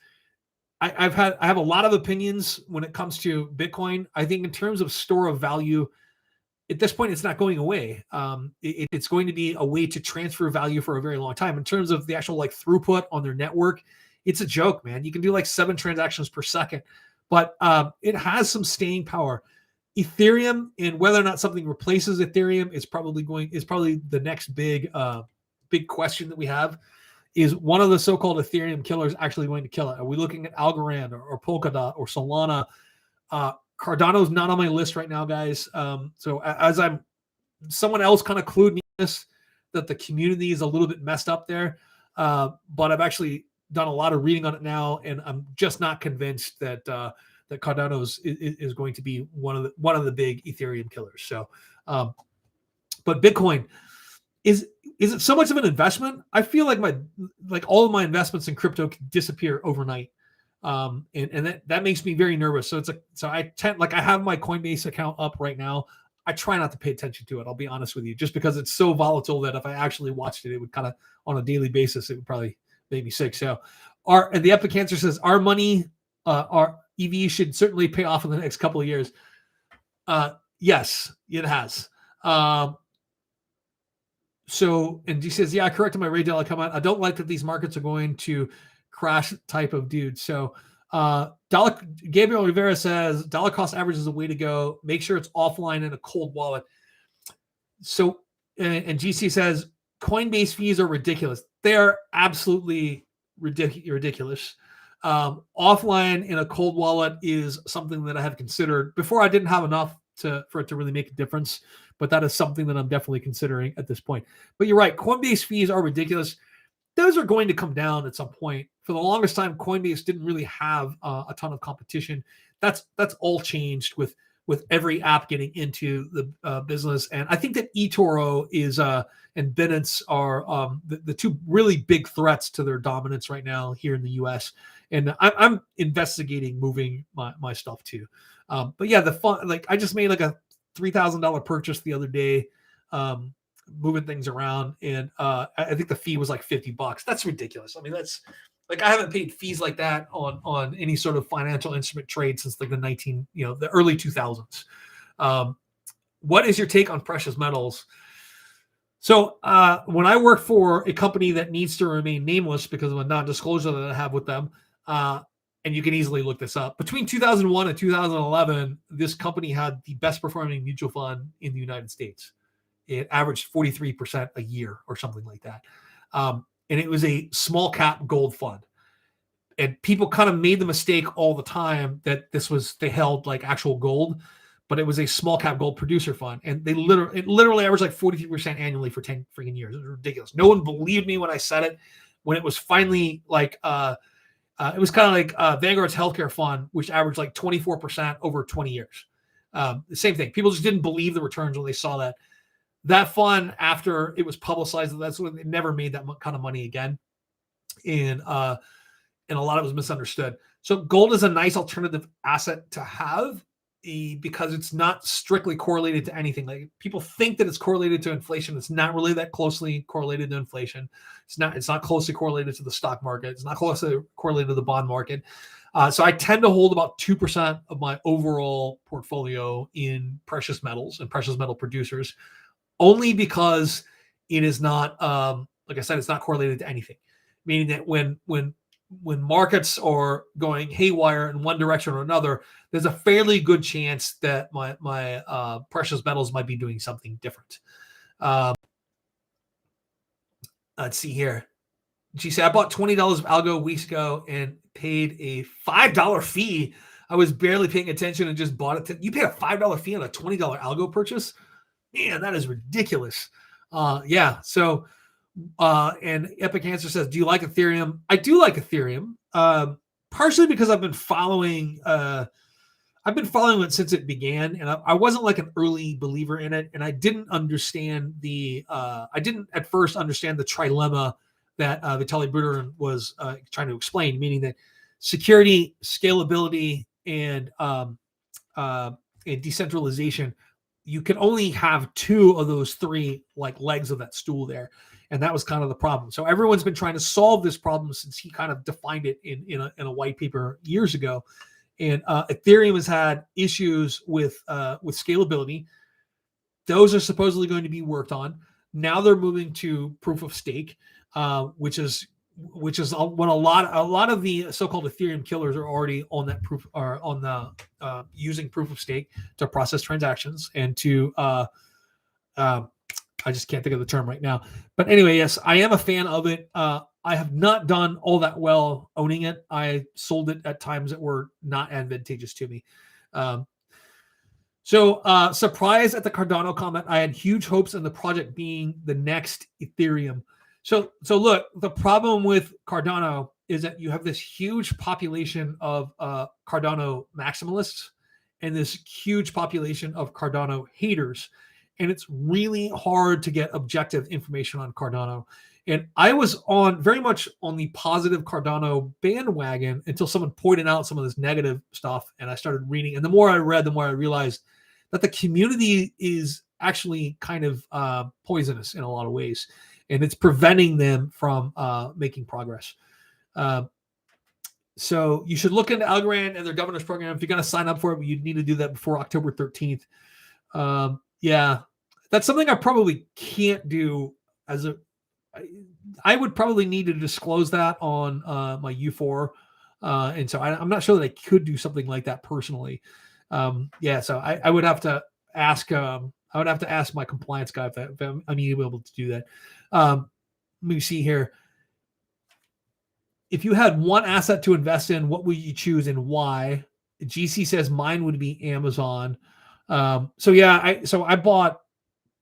have a lot of opinions when it comes to Bitcoin. I think in terms of store of value, at this point, it's not going away. It's going to be a way to transfer value for a very long time. In terms of the actual throughput on their network, it's a joke, man. You can do 7 transactions per second, but it has some staying power. Ethereum, and whether or not something replaces Ethereum is probably the next big question that we have. Is one of the so-called Ethereum killers actually going to kill it? Are we looking at Algorand or Polkadot or Solana? Cardano's not on my list right now, guys. So as someone else kind of clued me in this, that the community is a little bit messed up there. But I've actually done a lot of reading on it now, and I'm just not convinced that Cardano's is going to be one of the big Ethereum killers. So, but Bitcoin is it so much of an investment? I feel like all of my investments in crypto can disappear overnight. And that makes me very nervous. So I have my Coinbase account up right now. I try not to pay attention to it. I'll be honest with you, just because it's so volatile that if I actually watched it, it would kind of on a daily basis, it would probably make me sick. So and the Epic Cancer says our money, our EV should certainly pay off in the next couple of years. Yes, it has. So, and he says, yeah, I corrected my Ray Dalio comment. I don't like that these markets are going to crash type of dude. So, Gabriel Rivera says, dollar cost average is the way to go. Make sure it's offline in a cold wallet. So, and GC says, Coinbase fees are ridiculous. They are absolutely ridiculous. Offline in a cold wallet is something that I have considered. Before, I didn't have enough for it to really make a difference, but that is something that I'm definitely considering at this point. But you're right, Coinbase fees are ridiculous. Those are going to come down at some point. For the longest time, Coinbase didn't really have a ton of competition. That's all changed with every app getting into the business. And I think that eToro is and Binance are the two really big threats to their dominance right now here in the U.S. And I'm investigating moving my stuff too. But yeah, the fun, I just made a $3,000 purchase the other day, moving things around, and I think the fee was $50. That's ridiculous. I mean, Like I haven't paid fees like that on any sort of financial instrument trade since like the early 2000s. What is your take on precious metals? So when I work for a company that needs to remain nameless because of a non-disclosure that I have with them, and you can easily look this up, between 2001 and 2011, this company had the best performing mutual fund in the United States. It averaged 43% a year or something like that. And it was a small cap gold fund. And people kind of made the mistake all the time that they held like actual gold, but it was a small cap gold producer fund. And it literally averaged like 43% annually for 10 freaking years. It was ridiculous. No one believed me when I said it. When it was finally like, it was kind of like Vanguard's healthcare fund, which averaged like 24% over 20 years. The same thing. People just didn't believe the returns when they saw that. That fund, after it was publicized, that's when they never made that kind of money again. And a lot of it was misunderstood. So gold is a nice alternative asset to have because it's not strictly correlated to anything. Like people think that it's correlated to inflation. It's not really that closely correlated to inflation. It's not closely correlated to the stock market. It's not closely correlated to the bond market. So I tend to hold about 2% of my overall portfolio in precious metals and precious metal producers, only because it is not, like I said, it's not correlated to anything. Meaning that when markets are going haywire in one direction or another, there's a fairly good chance that my precious metals might be doing something different. Let's see here. She said, I bought $20 of algo weeks ago and paid a $5 fee. I was barely paying attention and just bought it. You paid a $5 fee on a $20 algo purchase? Man, that is ridiculous. Yeah. So, and Epic Answer says, do you like Ethereum? I do like Ethereum, partially because I've been following it since it began, and I wasn't like an early believer in it, and I didn't understand I didn't at first understand the trilemma that Vitaly Buterin was trying to explain, meaning that security, scalability, and decentralization, you can only have two of those three like legs of that stool there. And that was kind of the problem. So everyone's been trying to solve this problem since he kind of defined it in a white paper years ago. And Ethereum has had issues with scalability. Those are supposedly going to be worked on. Now they're moving to proof of stake, which is what a lot of the so-called Ethereum killers are already on that proof, or on the using proof of stake to process transactions and to I just can't think of the term right now. But anyway, yes, I am a fan of it. I have not done all that well owning it. I sold it at times that were not advantageous to me. So surprised at the Cardano comment. I had huge hopes in the project being the next Ethereum. So look, the problem with Cardano is that you have this huge population of Cardano maximalists and this huge population of Cardano haters. And it's really hard to get objective information on Cardano. And I was very much on the positive Cardano bandwagon until someone pointed out some of this negative stuff. And I started reading. And the more I read, the more I realized that the community is actually kind of poisonous in a lot of ways. And it's preventing them from making progress. So you should look into Evergrande and their governance program. If you're going to sign up for it, you'd need to do that before October 13th. Yeah, that's something I probably can't do I would probably need to disclose that on my U4. And so I'm not sure that I could do something like that personally. Yeah, so I would have to ask, my compliance guy if I'm able to do that. Let me see here. If you had one asset to invest in, what would you choose and why? GC says mine would be Amazon. I bought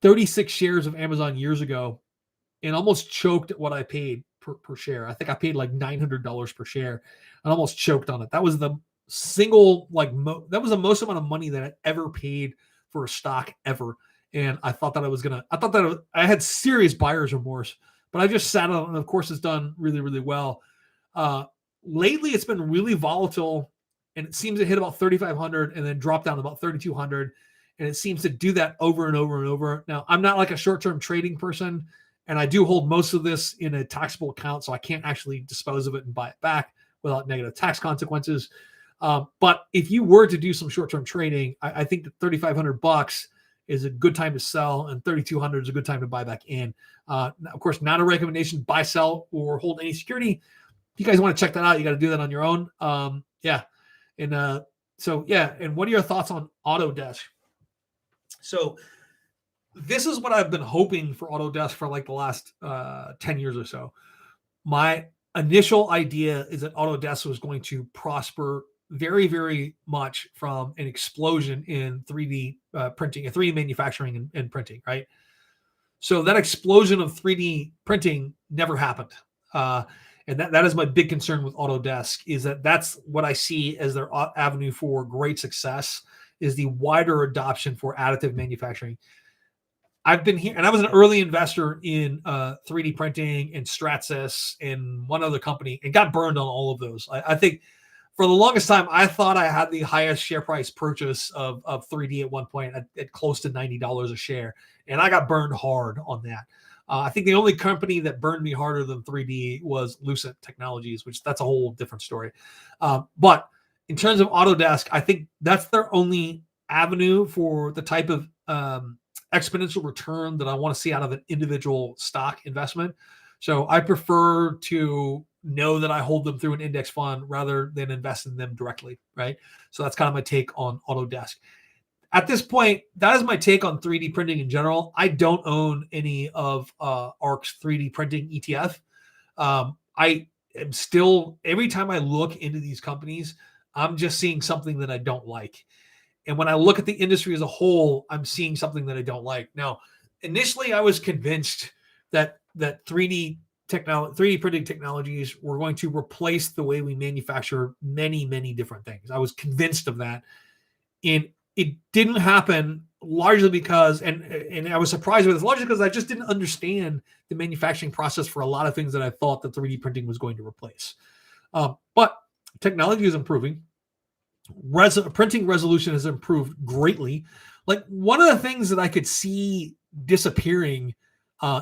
36 shares of Amazon years ago and almost choked at what I paid per share. I think I paid like $900 per share and almost choked on it. That was the single, that was the most amount of money that I ever paid for a stock ever. And I thought that I had serious buyer's remorse, but I just sat on it. And of course it's done really, really well. Lately it's been really volatile and it seems to hit about 3,500 and then drop down to about 3,200. And it seems to do that over and over and over. Now, I'm not like a short-term trading person. And I do hold most of this in a taxable account, so I can't actually dispose of it and buy it back without negative tax consequences. But if you were to do some short-term trading, I think that $3,500 is a good time to sell, and 3,200 is a good time to buy back in. Of course, not a recommendation to buy, sell, or hold any security. If you guys want to check that out, you got to do that on your own. Yeah. And so, yeah. And what are your thoughts on Autodesk? So this is what I've been hoping for Autodesk for like the last 10 years or so. My initial idea is that Autodesk was going to prosper very, very much from an explosion in 3D printing, 3D manufacturing and printing, right? So that explosion of 3D printing never happened. And that is my big concern with Autodesk, is that's what I see as their avenue for great success, is the wider adoption for additive manufacturing. I've been here, and I was an early investor in 3D printing and Stratsys and one other company, and got burned on all of those. I think for the longest time, I thought I had the highest share price purchase of 3D at one point at close to $90 a share, and I got burned hard on that. I think the only company that burned me harder than 3D was Lucid Technologies, which that's a whole different story. But in terms of Autodesk, I think that's their only avenue for the type of exponential return that I want to see out of an individual stock investment. So I prefer to know that I hold them through an index fund rather than invest in them directly, right? So that's kind of my take on Autodesk. At this point, that is my take on 3D printing in general. I don't own any of Ark's 3D printing ETF. I am still, every time I look into these companies, I'm just seeing something that I don't like. And when I look at the industry as a whole, I'm seeing something that I don't like. Now, initially, I was convinced that 3D printing technologies were going to replace the way we manufacture many, many different things. I was convinced of that. And it didn't happen largely because, and I was surprised with this, largely because I just didn't understand the manufacturing process for a lot of things that I thought that 3D printing was going to replace. But technology is improving. Printing resolution has improved greatly. Like, one of the things that I could see disappearing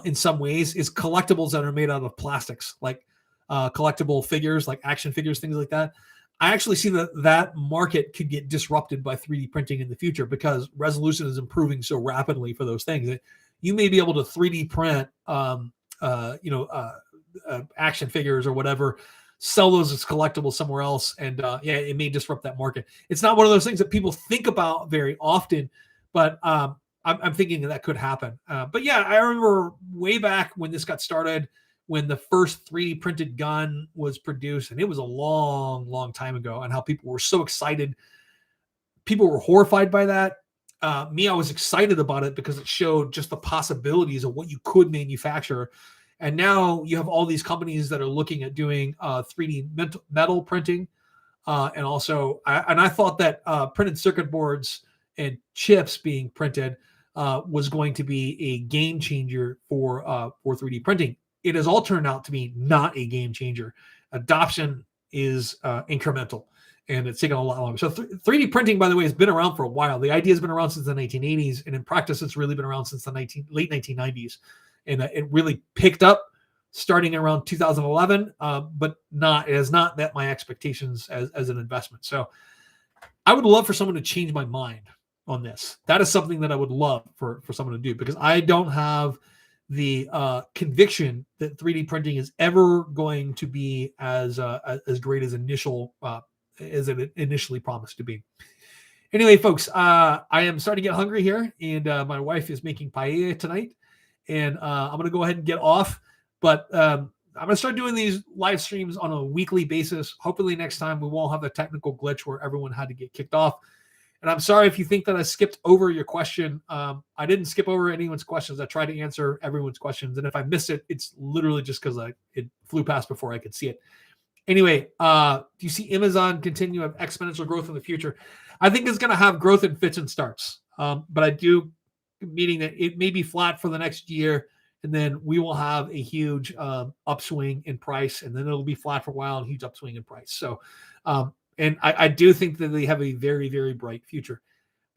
in some ways is collectibles that are made out of plastics, like collectible figures, like action figures, things like that. I actually see that market could get disrupted by 3D printing in the future because resolution is improving so rapidly for those things that you may be able to 3D print, action figures or whatever, sell those as collectibles somewhere else, and it may disrupt that market. It's not one of those things that people think about very often, but I'm thinking that could happen. But yeah, I remember way back when this got started, when the first 3D printed gun was produced, and it was a long, long time ago, and how people were so excited. People were horrified by that. I was excited about it because it showed just the possibilities of what you could manufacture. And now you have all these companies that are looking at doing 3D metal printing. And I thought that printed circuit boards and chips being printed was going to be a game changer for 3D printing. It has all turned out to be not a game changer. Adoption is incremental, and it's taken a lot longer. So 3D printing, by the way, has been around for a while. The idea has been around since the 1980s, and in practice, it's really been around since the late 1990s. And it really picked up starting around 2011, but it has not met my expectations as an investment. So I would love for someone to change my mind on this. That is something that I would love for someone to do, because I don't have the conviction that 3D printing is ever going to be as great as it initially promised to be. Anyway, folks, I am starting to get hungry here, and my wife is making paella tonight, and I'm going to go ahead and get off. But I'm going to start doing these live streams on a weekly basis. Hopefully next time we won't have a technical glitch where everyone had to get kicked off. And I'm sorry if you think that I skipped over your question. I didn't skip over anyone's questions. I tried to answer everyone's questions. And if I missed it, it's literally just because it flew past before I could see it. Anyway, do you see Amazon continue to have exponential growth in the future? I think it's going to have growth in fits and starts. But I do, meaning that it may be flat for the next year, and then we will have a huge upswing in price, and then it'll be flat for a while and huge upswing in price. So, and I do think that they have a very, very bright future.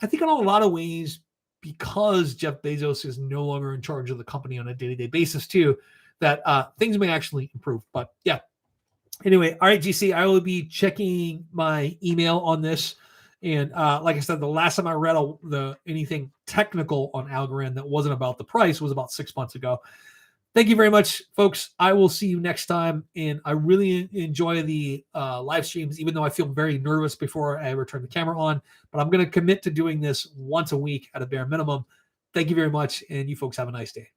I think in a lot of ways, because Jeff Bezos is no longer in charge of the company on a day-to-day basis too, that things may actually improve. But yeah. Anyway, all right, GC, I will be checking my email on this. And like I said, the last time I read anything technical on Algorand that wasn't about the price was about 6 months ago. Thank you very much, folks. I will see you next time. And I really enjoy the live streams, even though I feel very nervous before I ever turn the camera on. But I'm going to commit to doing this once a week at a bare minimum. Thank you very much. And you folks have a nice day.